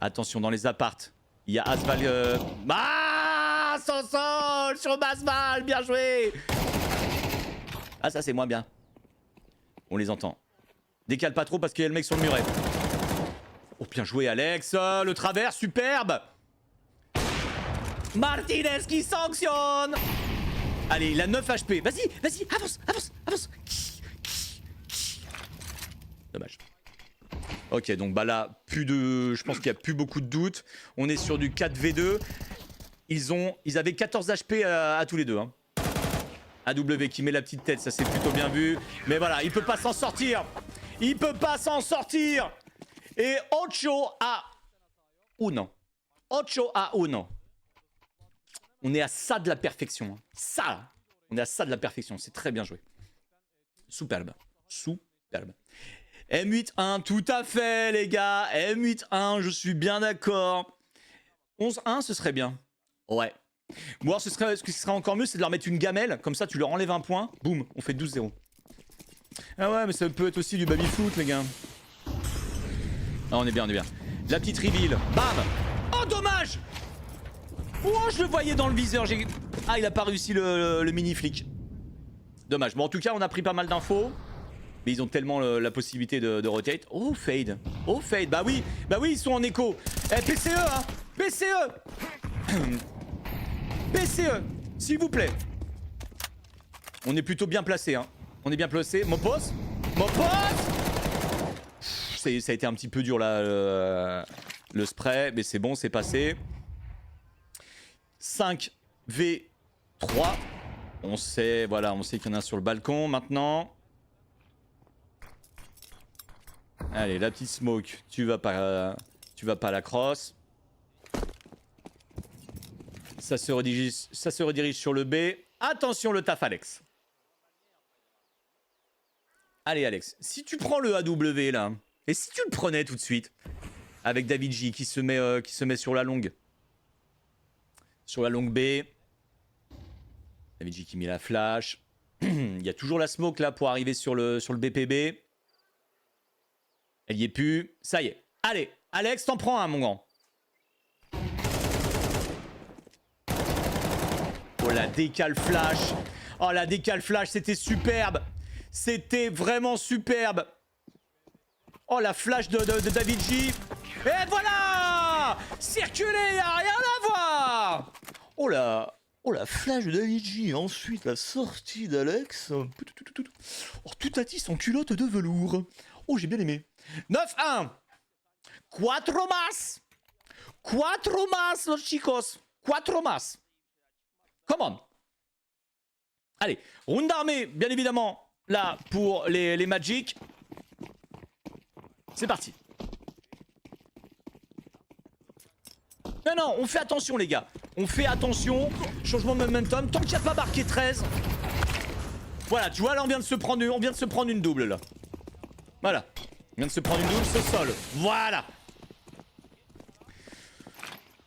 Attention dans les appartes. Il y a Asval. Ah Sosol sur Asval. Bien joué. Ah ça c'est moins bien. On les entend. Décale pas trop parce qu'il y a le mec sur le muret. Oh bien joué Alex. Le travers superbe. Martinez qui sanctionne. Allez il a 9 HP. Vas-y avance. Dommage. Ok donc bah là je pense qu'il n'y a plus beaucoup de doutes. On est sur du 4v2. Ils avaient 14 HP à tous les deux. Hein. AW qui met la petite tête, ça c'est plutôt bien vu. Mais voilà, il peut pas s'en sortir. Et Ocho a uno. On est à ça de la perfection. On est à ça de la perfection. C'est très bien joué. Superbe. M8-1, tout à fait, les gars. M8-1, je suis bien d'accord. 11-1, ce serait bien. Ouais. Bon, ce qui serait encore mieux, c'est de leur mettre une gamelle. Comme ça, tu leur enlèves un point. Boum, on fait 12-0. Ah ouais, mais ça peut être aussi du baby-foot, les gars. Ah, on est bien. La petite reveal. Bam. Oh, dommage. Oh, je le voyais dans le viseur. Ah, il a pas réussi le mini-flic. Dommage. Bon, en tout cas, on a pris pas mal d'infos. Mais ils ont tellement la possibilité de rotate. Oh, fade. Bah oui, ils sont en écho. Eh, PCE, hein. PCE, s'il vous plaît. On est plutôt bien placé, hein. Mopose. Ça a été un petit peu dur là, le spray, mais c'est bon, c'est passé. 5v3. On sait qu'il y en a un sur le balcon maintenant. Allez, la petite smoke, tu vas pas à la crosse. Ça se redirige sur le B. Attention le taf Alex. Allez Alex, si tu prends le AW là, et si tu le prenais tout de suite, avec David J qui se met sur la longue. Sur la longue B. David J qui met la flash. Il y a toujours la smoke là pour arriver sur le BPB. Elle y est plus. Ça y est. Allez, Alex, t'en prends un, mon grand. Oh la décale flash. Oh la décale flash, c'était superbe. C'était vraiment superbe. Oh la flash de David J. Et voilà. Circuler, y a rien à voir. Oh la flash de David J. Ensuite la sortie d'Alex. Oh tout à son culotte de velours. Oh j'ai bien aimé. 9-1. Cuatro más. Cuatro más los chicos. Cuatro más. Come on. Allez, round d'armée, bien évidemment, là, pour les Magic. C'est parti. Non, on fait attention, les gars. On fait attention. Changement de momentum. Tant qu'il n'y a pas marqué 13. Voilà, tu vois, là, on vient de se prendre une double, là. Voilà. On vient de se prendre une double, ce sol. Voilà.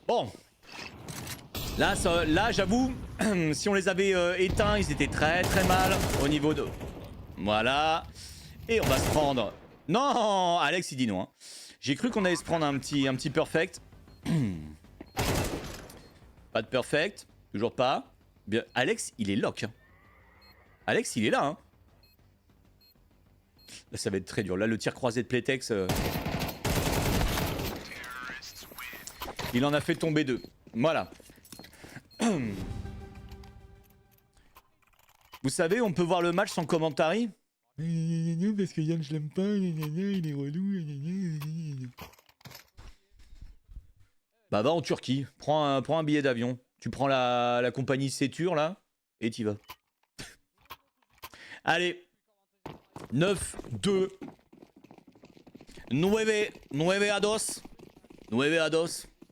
Bon. Là, j'avoue, si on les avait éteints, ils étaient très très mal au niveau de... Voilà. Et on va se prendre... Non, Alex, il dit non. Hein. J'ai cru qu'on allait se prendre un petit perfect. Pas de perfect. Toujours pas. Bien, Alex, il est lock. Hein. Alex, il est là. Hein. Là, ça va être très dur. Là, le tir croisé de Playtex... Il en a fait tomber 2. Voilà. Vous savez, on peut voir le match sans commentary. Parce que Yann, je l'aime pas. Il est relou. Bah va en Turquie. Prends un billet d'avion. Tu prends la compagnie Sétur là. Et t'y vas. Allez. 9-2. 9-2. 9-2.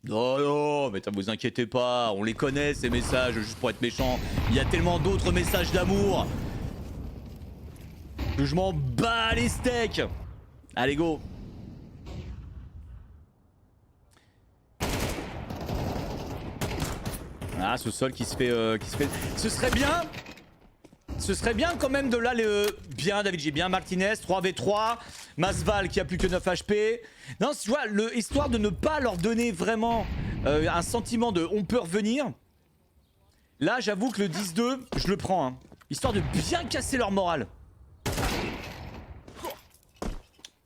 Non, mais vous inquiétez pas, on les connaît ces messages, juste pour être méchant. Il y a tellement d'autres messages d'amour que je m'en bats les steaks. Allez, go. Ah, ce sol qui se fait... Ce serait bien quand même de là bien David J, bien Martinez, 3v3, Masval qui a plus que 9 HP. Non, tu vois, histoire de ne pas leur donner vraiment un sentiment de on peut revenir. Là, j'avoue que le 10-2, je le prends. Hein, histoire de bien casser leur morale.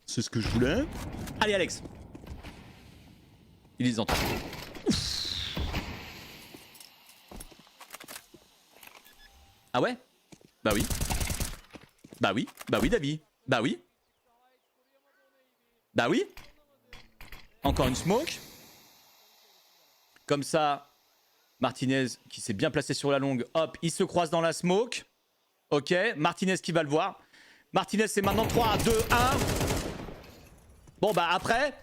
C'est ce que je voulais. Allez, Alex. Il les entend. Ah ouais? Bah oui. Bah oui. Bah oui, David. Bah oui. Bah oui. Encore une smoke. Comme ça, Martinez qui s'est bien placé sur la longue. Hop, il se croise dans la smoke. Ok, Martinez qui va le voir. Martinez, c'est maintenant 3, 2, 1. Bon, bah après.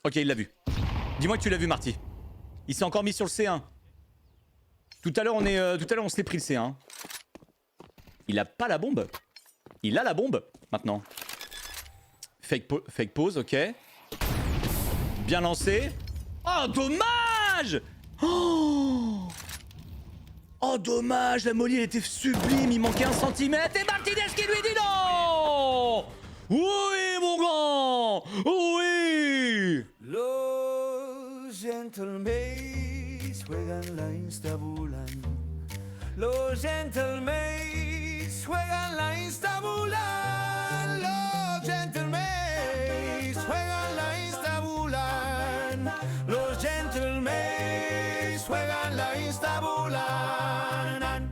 Ok, il l'a vu. Dis-moi que tu l'as vu, Marty. Il s'est encore mis sur le C1. Tout à l'heure, on se l'est pris le C1. Il a pas la bombe. Il a la bombe, maintenant. Fake pause, ok. Bien lancé. Oh, dommage! Oh, dommage, la molly, elle était sublime. Il manquait 1 centimètre. Et Martinez qui lui dit non! Oui, mon grand! Oui! Los gentlemen juegan la instabulan. Los gentlemen juegan la instabulan. Los gentlemen juegan la instabulan. Los gentlemen juegan la instabulan.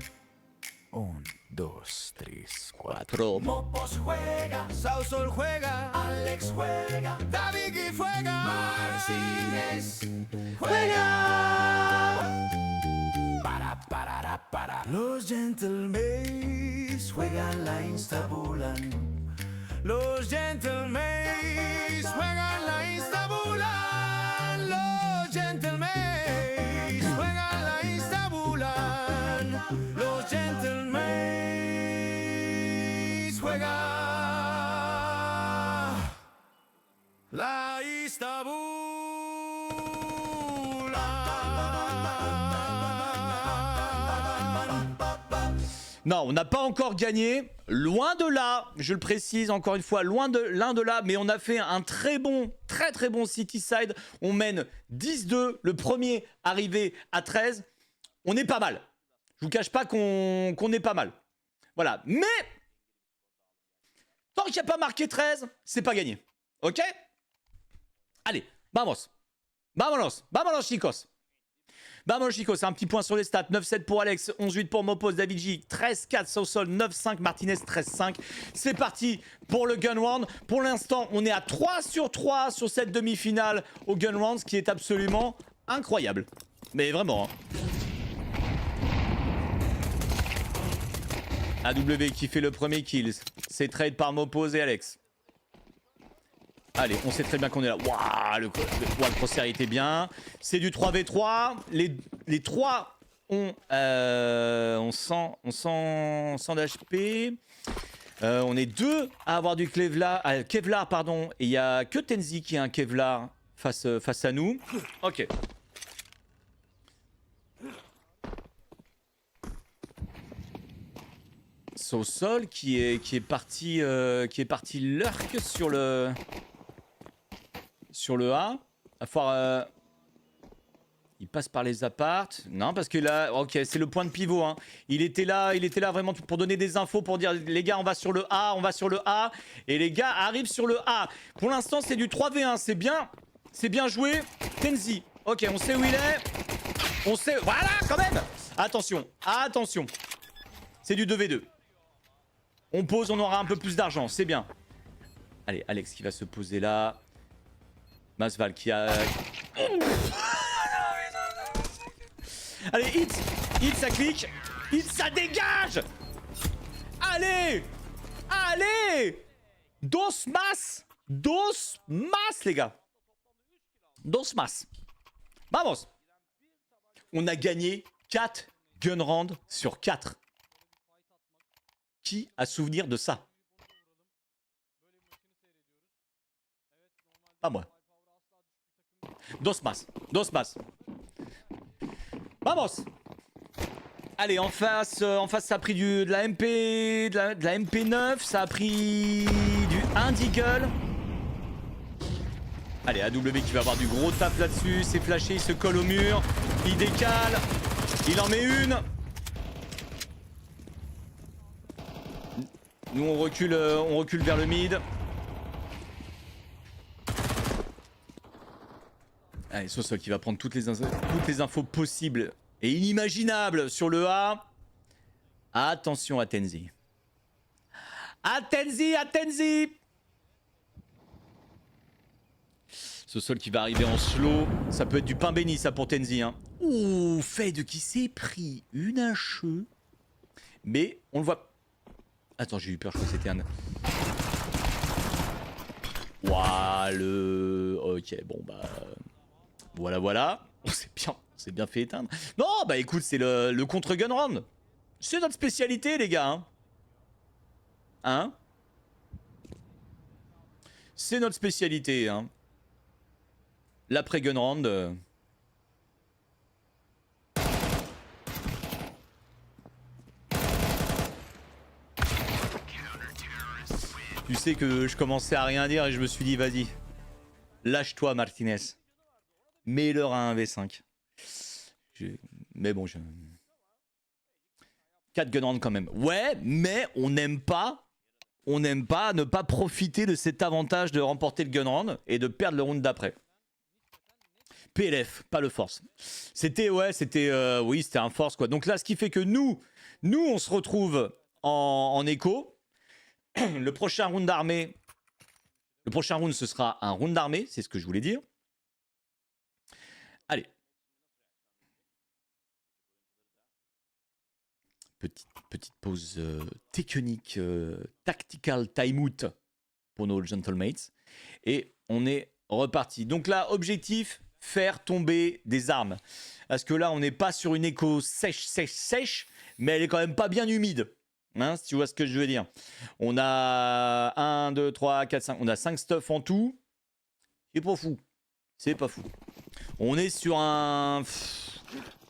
1, 2, 3, 4. Mopos juega, Sausol juega, Alex juega, David juega, Martínez juega. Para. Los gentlemen juegan la instabulan. Los gentlemen juegan la instabulan. Los gentlemen juegan la instabulan. Los gentlemen juegan la instabulan. Non, on n'a pas encore gagné. Loin de là, je le précise encore une fois, loin de là. Mais on a fait un très très bon City Side. On mène 10-2. Le premier arrivé à 13. On est pas mal. Je vous cache pas qu'on est pas mal. Voilà. Mais tant qu'il n'y a pas marqué 13, c'est pas gagné. Ok? Allez, vamos. Vámonos, chicos. Vamos, chicos, un petit point sur les stats. 9-7 pour Alex, 11-8 pour Mopos, David J, 13-4 Sosol, 9-5 Martinez, 13-5. C'est parti pour le Gun Round. Pour l'instant, on est à 3 sur 3 sur cette demi-finale au Gun Round, ce qui est absolument incroyable. Mais vraiment. AW qui fait le premier kill. C'est trade par Mopos et Alex. Allez, on sait très bien qu'on est là. Waouh, le crosshair était bien. C'est du 3v3. Les 3 ont 100 d'HP. On est 2 à avoir du Kevlar, pardon. Et il n'y a que Tenzi qui a un Kevlar face à nous. Ok. Sosol qui est parti lurk sur le A. Il passe par les appartes. Non, parce que là, ok, c'est le point de pivot. Hein. Il était là vraiment pour donner des infos, pour dire les gars, on va sur le A. Et les gars arrivent sur le A. Pour l'instant, c'est du 3v1. C'est bien joué. Tenzi. Ok, on sait où il est. On sait. Voilà, quand même. Attention. C'est du 2v2. On pose, on aura un peu plus d'argent. C'est bien. Allez, Alex qui va se poser là. Masval qui a... Allez, hit, ça clique. Hit, ça dégage. Allez, Dos mas, les gars. Dos mas. Vamos. On a gagné 4 gun rounds sur 4. Qui a souvenir de ça? Pas moi. Dos mas. Vamos. Allez, en face, ça a pris de la MP9, ça a pris du Indigle. Allez, AW qui va avoir du gros taf là-dessus, c'est flashé, il se colle au mur, il décale, il en met une. Nous on recule vers le mid. Allez, Sosol qui va prendre toutes les infos possibles et inimaginables sur le A. Attention à Tenzi. Tenzi. Sosol qui va arriver en slow. Ça peut être du pain béni ça pour Tenzi. Hein. Ouh, Fade qui s'est pris une HE. Mais on le voit. Attends, j'ai eu peur, je crois que c'était un... Ouah, ok, bon bah... Voilà. On s'est bien fait éteindre. Non, bah écoute, c'est le contre-gun round. C'est notre spécialité, les gars. Hein? C'est notre spécialité, hein. L'après-gun round... Tu sais que je commençais à rien dire et je me suis dit, vas-y, lâche-toi Martinez. Mets-leur à 1v5. Mais bon, 4 gun rounds quand même. Ouais, mais on n'aime pas ne pas profiter de cet avantage de remporter le gun round et de perdre le round d'après. PLF, pas le force. C'était un force quoi. Donc là, ce qui fait que nous on se retrouve en écho. Le prochain round d'armée, ce sera un round d'armée, c'est ce que je voulais dire. Allez. Petite pause technique, tactical timeout pour nos gentlemates. Et on est reparti. Donc là, objectif, faire tomber des armes. Parce que là, on n'est pas sur une écho sèche, mais elle est quand même pas bien humide. Hein, si tu vois ce que je veux dire. On a 1, 2, 3, 4, 5. On a 5 stuff en tout. C'est pas fou. On est sur un...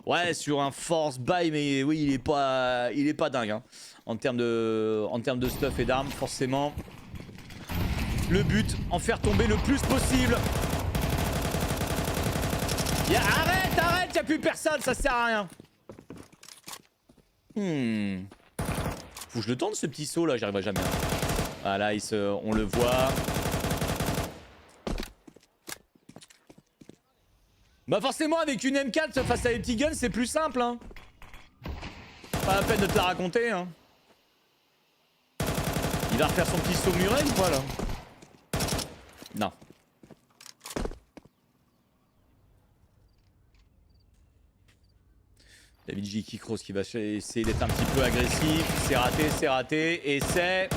Ouais, sur un force buy, mais oui, il est pas dingue. Hein. En termes de stuff et d'armes, forcément. Le but, en faire tomber le plus possible. Arrête, y'a plus personne, ça sert à rien. Faut que je le tente ce petit saut là, j'y arriverai jamais. Voilà, on le voit. Bah forcément avec une M4 face à des petits guns c'est plus simple hein. Pas la peine de te la raconter hein. Il va refaire son petit saut muret ou quoi là? Non. David J. Kikros qui va essayer d'être un petit peu agressif. C'est raté et c'est...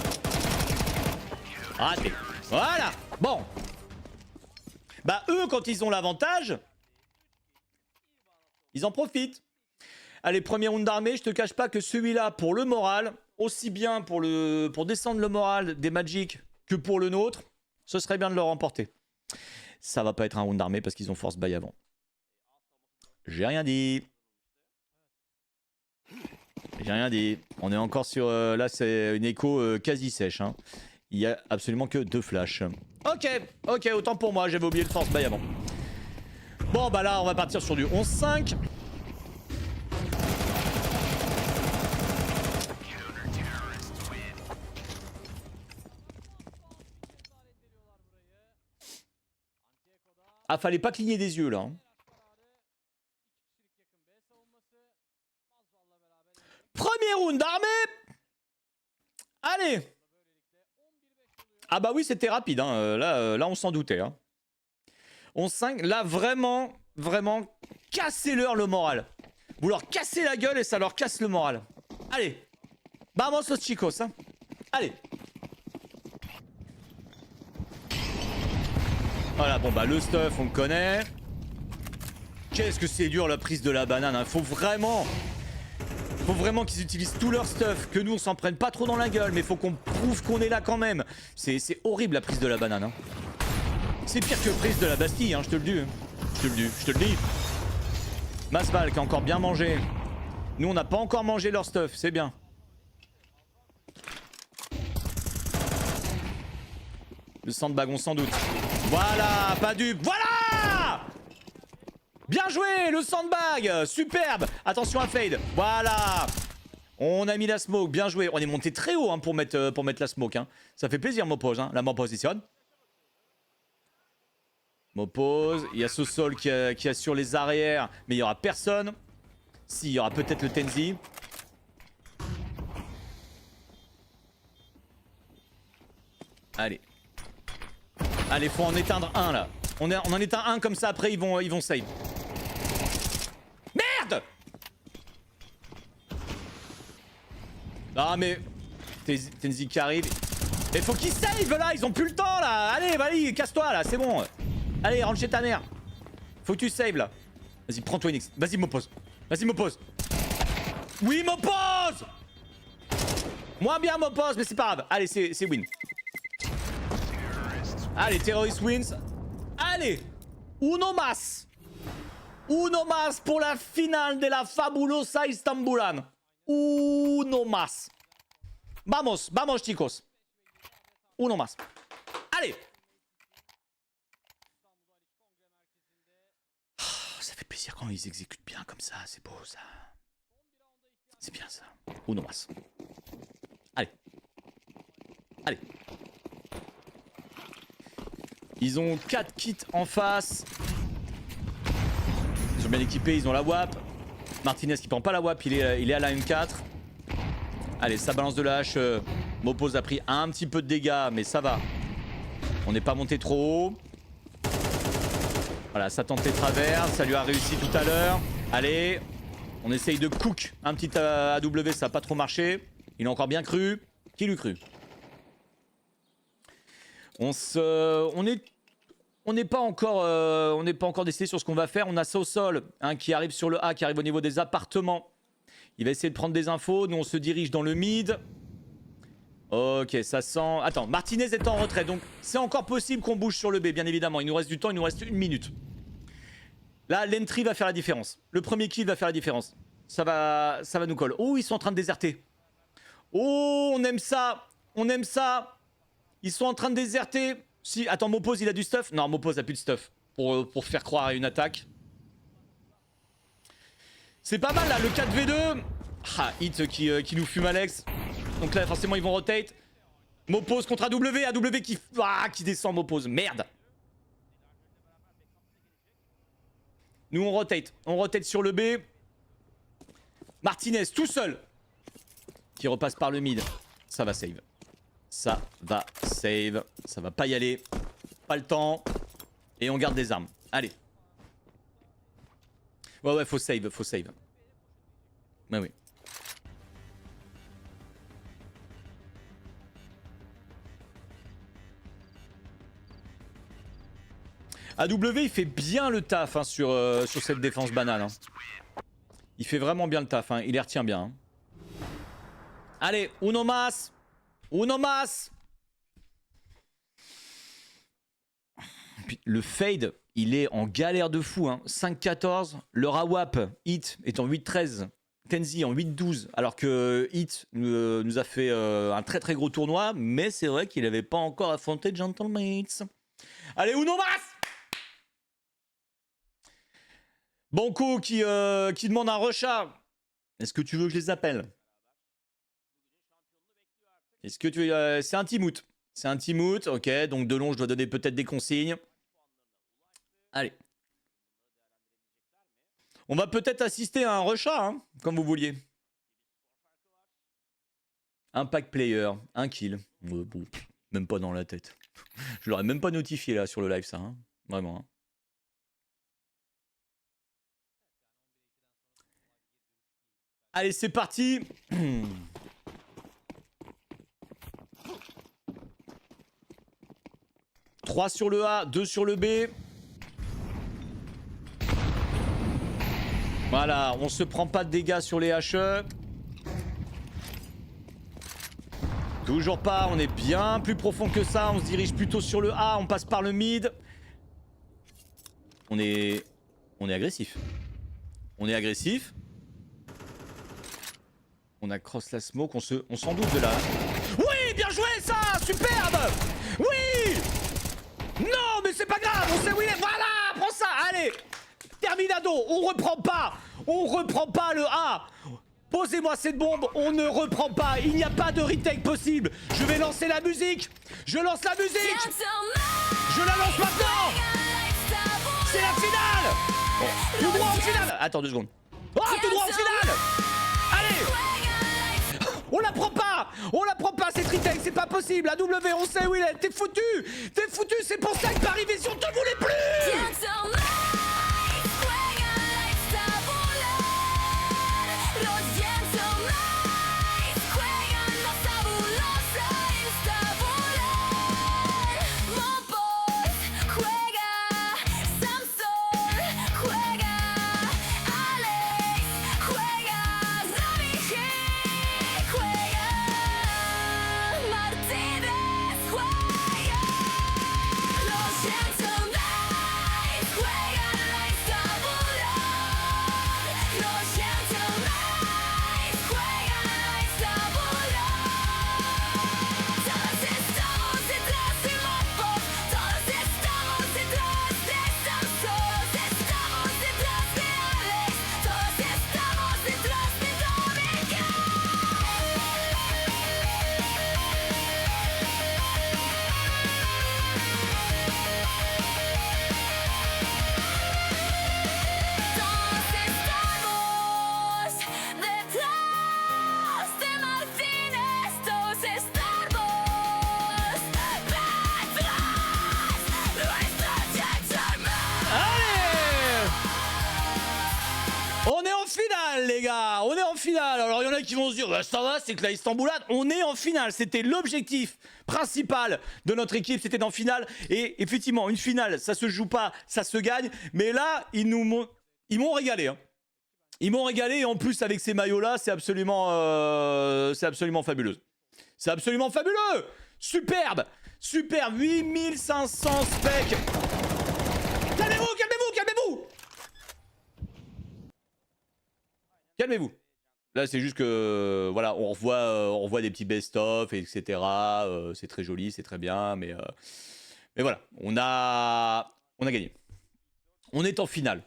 raté. Voilà. Bon. Bah eux quand ils ont l'avantage... ils en profitent. Allez, premier round d'armée, je te cache pas que celui-là, pour le moral, aussi bien pour descendre le moral des Magic que pour le nôtre, ce serait bien de le remporter. Ça va pas être un round d'armée parce qu'ils ont force buy avant. J'ai rien dit. J'ai rien dit. On est encore sur... là, c'est une écho quasi sèche. Hein. Il y a absolument que 2 flashs. Ok, autant pour moi, j'avais oublié le force buy avant. Bon bah là on va partir sur du 11-5. Ah fallait pas cligner des yeux là. Hein. Premier round d'armée. Allez. Ah bah oui c'était rapide hein. Là on s'en doutait hein. 11-5, là vraiment, cassez-leur le moral. Vous leur cassez la gueule et ça leur casse le moral. Allez, vamos los chicos, hein. Allez. Voilà, bon bah le stuff, on le connaît. Qu'est-ce que c'est dur la prise de la banane, hein. Faut vraiment qu'ils utilisent tout leur stuff, que nous on s'en prenne pas trop dans la gueule, mais faut qu'on prouve qu'on est là quand même. C'est horrible la prise de la banane, hein. C'est pire que prise de la Bastille, hein, je te le dis. Je te le dis. Masval qui a encore bien mangé. Nous, on n'a pas encore mangé leur stuff, c'est bien. Le sandbag, on s'en doute. Voilà, pas dupe. Voilà! Bien joué, le sandbag. Superbe. Attention à fade. Voilà. On a mis la smoke, bien joué. On est monté très haut hein, pour mettre la smoke. Hein. Ça fait plaisir, Mopose. Hein. La main positionne. M'oppose, il y a ce sol qui assure les arrières, mais il n'y aura personne. Si, il y aura peut-être le Tenzi. Allez. Allez, faut en éteindre un là. On en éteint un comme ça, après ils vont save. Merde! Ah mais... Tenzi qui arrive. Mais faut qu'ils save là, ils ont plus le temps là. Allez, vas-y, casse-toi là, c'est bon. Allez, rentre chez ta mère. Faut que tu save là. Vas-y, prends-toi une X. Vas-y, m'oppose. Vas-y, m'oppose. Oui, m'oppose. Moins bien, m'oppose, mais c'est pas grave. Allez, c'est win. Allez, terrorist wins. Allez. Uno más. Uno más pour la finale de la fabulosa Istanbulan. Uno más. Vamos, vamos, chicos. Uno más. Allez. Ça fait plaisir quand ils exécutent bien comme ça, c'est beau ça. C'est bien ça. Uno más. Allez. Allez. Ils ont 4 kits en face. Ils sont bien équipés, ils ont la WAP. Martinez qui prend pas la WAP, il est à la M4. Allez, ça balance de la hache. M'oppose a pris un petit peu de dégâts, mais ça va. On n'est pas monté trop haut. Voilà, ça tentait travers, ça lui a réussi tout à l'heure. Est on essaye de cook un petit AW, ça n'a pas trop marché. Il a encore bien cru. Qui l'eût cru? On n'est pas encore décidé sur ce qu'on va faire. On a ça au sol, hein, qui arrive sur le A, qui arrive au niveau des appartements. Il va essayer de prendre des infos. Nous, on se dirige dans le mid. Ok, ça sent... Attends, Martinez est en retrait, donc c'est encore possible qu'on bouge sur le B, bien évidemment. Il nous reste du temps, il nous reste 1 minute. Là, l'entry va faire la différence. Le premier kill va faire la différence. Ça va nous coller. Oh, ils sont en train de déserter. Oh, on aime ça. On aime ça. Ils sont en train de déserter. Si, attends, Mopose, il a du stuff? Non, Mopose a plus de stuff pour faire croire à une attaque. C'est pas mal là, le 4v2. Ah, Hit qui nous fume Alex. Donc là, forcément, ils vont rotate. Mopose contre AW. AW qui descend Mopose. Merde. Nous, on rotate. On rotate sur le B. Martinez, tout seul. Qui repasse par le mid. Ça va save. Ça va save. Ça va pas y aller. Pas le temps. Et on garde des armes. Allez. Ouais, faut save, faut save. Ouais, oui. AW, il fait bien le taf hein, sur cette défense banale. Hein. Il fait vraiment bien le taf, hein. Il les retient bien. Hein. Allez, uno más. Uno más. Le fade, il est en galère de fou. Hein. 5-14. Le Rawap, Hit, est en 8-13. Tenzi en 8-12. Alors que Hit nous a fait un très très gros tournoi. Mais c'est vrai qu'il n'avait pas encore affronté Gentlemates. Allez, uno más. Banco qui demande un rechat. Est-ce que tu veux que je les appelle? Est-ce que tu veux... c'est un Timout. C'est un Timout, ok. Donc de long, je dois donner peut-être des consignes. Allez. On va peut-être assister à un rechat, hein, comme vous vouliez. Un pack player, un kill. Bon, même pas dans la tête. Je l'aurais même pas notifié là sur le live, ça. Hein. Vraiment. Hein. Allez, c'est parti. 3 sur le A, 2 sur le B. Voilà, on se prend pas de dégâts sur les HE. Toujours pas, on est bien plus profond que ça. On se dirige plutôt sur le A, on passe par le mid. On est agressif. On est agressif. On a cross la smoke, on s'en doute de là. Oui, bien joué ça, superbe. Oui. Non, mais c'est pas grave, on sait où il est. Voilà, prends ça, allez. Terminado, on reprend pas le A. Posez-moi cette bombe, on ne reprend pas. Il n'y a pas de retake possible. Je vais lancer la musique. Je lance la musique. Je la lance maintenant. C'est la finale. Tout droit en finale. Attends 2 secondes. Oh, tout droit en finale. Allez. On la prend pas cette retake, c'est pas possible. AW, on sait où il est. T'es foutu, c'est pour ça que Paris Vision te voulait plus. Les gars, on est en finale. Alors il y en a qui vont se dire bah, ça va, c'est que la Istanbulade, on est en finale. C'était l'objectif principal de notre équipe, c'était d'en finale. Et effectivement, une finale, ça se joue pas, ça se gagne. Mais là, ils m'ont régalé. Hein. Ils m'ont régalé et en plus avec ces maillots là, c'est absolument fabuleux. C'est absolument fabuleux. Superbe, 8500 specs. Calmez-vous. Calmez-vous. Là, c'est juste que, voilà, on revoit des petits best-of, etc. C'est très joli, c'est très bien, mais voilà, on a gagné. On est en finale.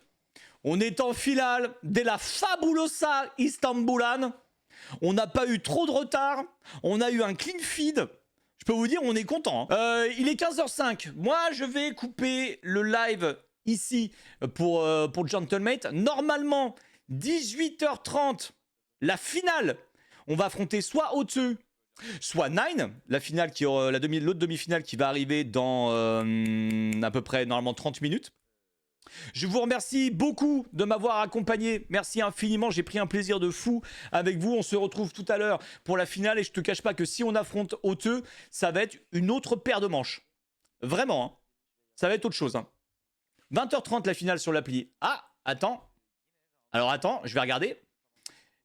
On est en finale dès la Fabulosa Istanbulan. On n'a pas eu trop de retard. On a eu un clean feed. Je peux vous dire, on est content. Hein. Il est 15h05. Moi, je vais couper le live ici pour Gentlemate. Normalement, 18h30, la finale. On va affronter soit O2, soit Nine, la finale l'autre demi-finale qui va arriver dans à peu près normalement 30 minutes. Je vous remercie beaucoup de m'avoir accompagné. Merci infiniment, j'ai pris un plaisir de fou avec vous. On se retrouve tout à l'heure pour la finale et je te cache pas que si on affronte Oteux, ça va être une autre paire de manches. Vraiment, hein. Ça va être autre chose. Hein. 20h30 la finale sur l'appli. Ah, attends. Alors attends, je vais regarder.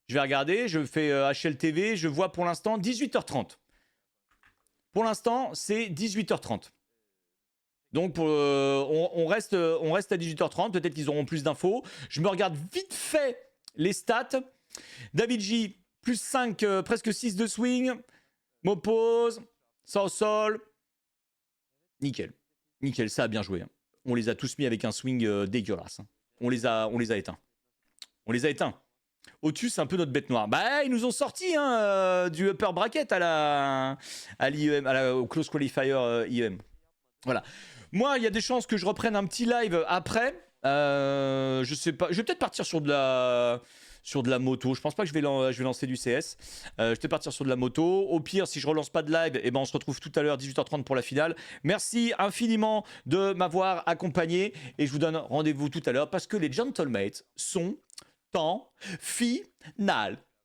Je fais HLTV, je vois pour l'instant 18h30. Pour l'instant, c'est 18h30. Donc on reste à 18h30, peut-être qu'ils auront plus d'infos. Je me regarde vite fait les stats. David J, plus 5, presque 6 de swing. Mopose, sans sol. Nickel. Nickel, ça a bien joué. Hein. On les a tous mis avec un swing dégueulasse. Hein. On les a éteints. On les a éteints. Au-dessus, c'est un peu notre bête noire. Bah, ils nous ont sorti hein, du upper bracket à l'IEM, au close qualifier IEM. Voilà. Moi, il y a des chances que je reprenne un petit live après. Je sais pas. Je vais peut-être partir sur de la moto. Je pense pas que je vais lancer du CS. Je vais peut-être partir sur de la moto. Au pire, si je relance pas de live, eh ben on se retrouve tout à l'heure 18h30 pour la finale. Merci infiniment de m'avoir accompagné et je vous donne rendez-vous tout à l'heure parce que les Gentlemates sont en finale.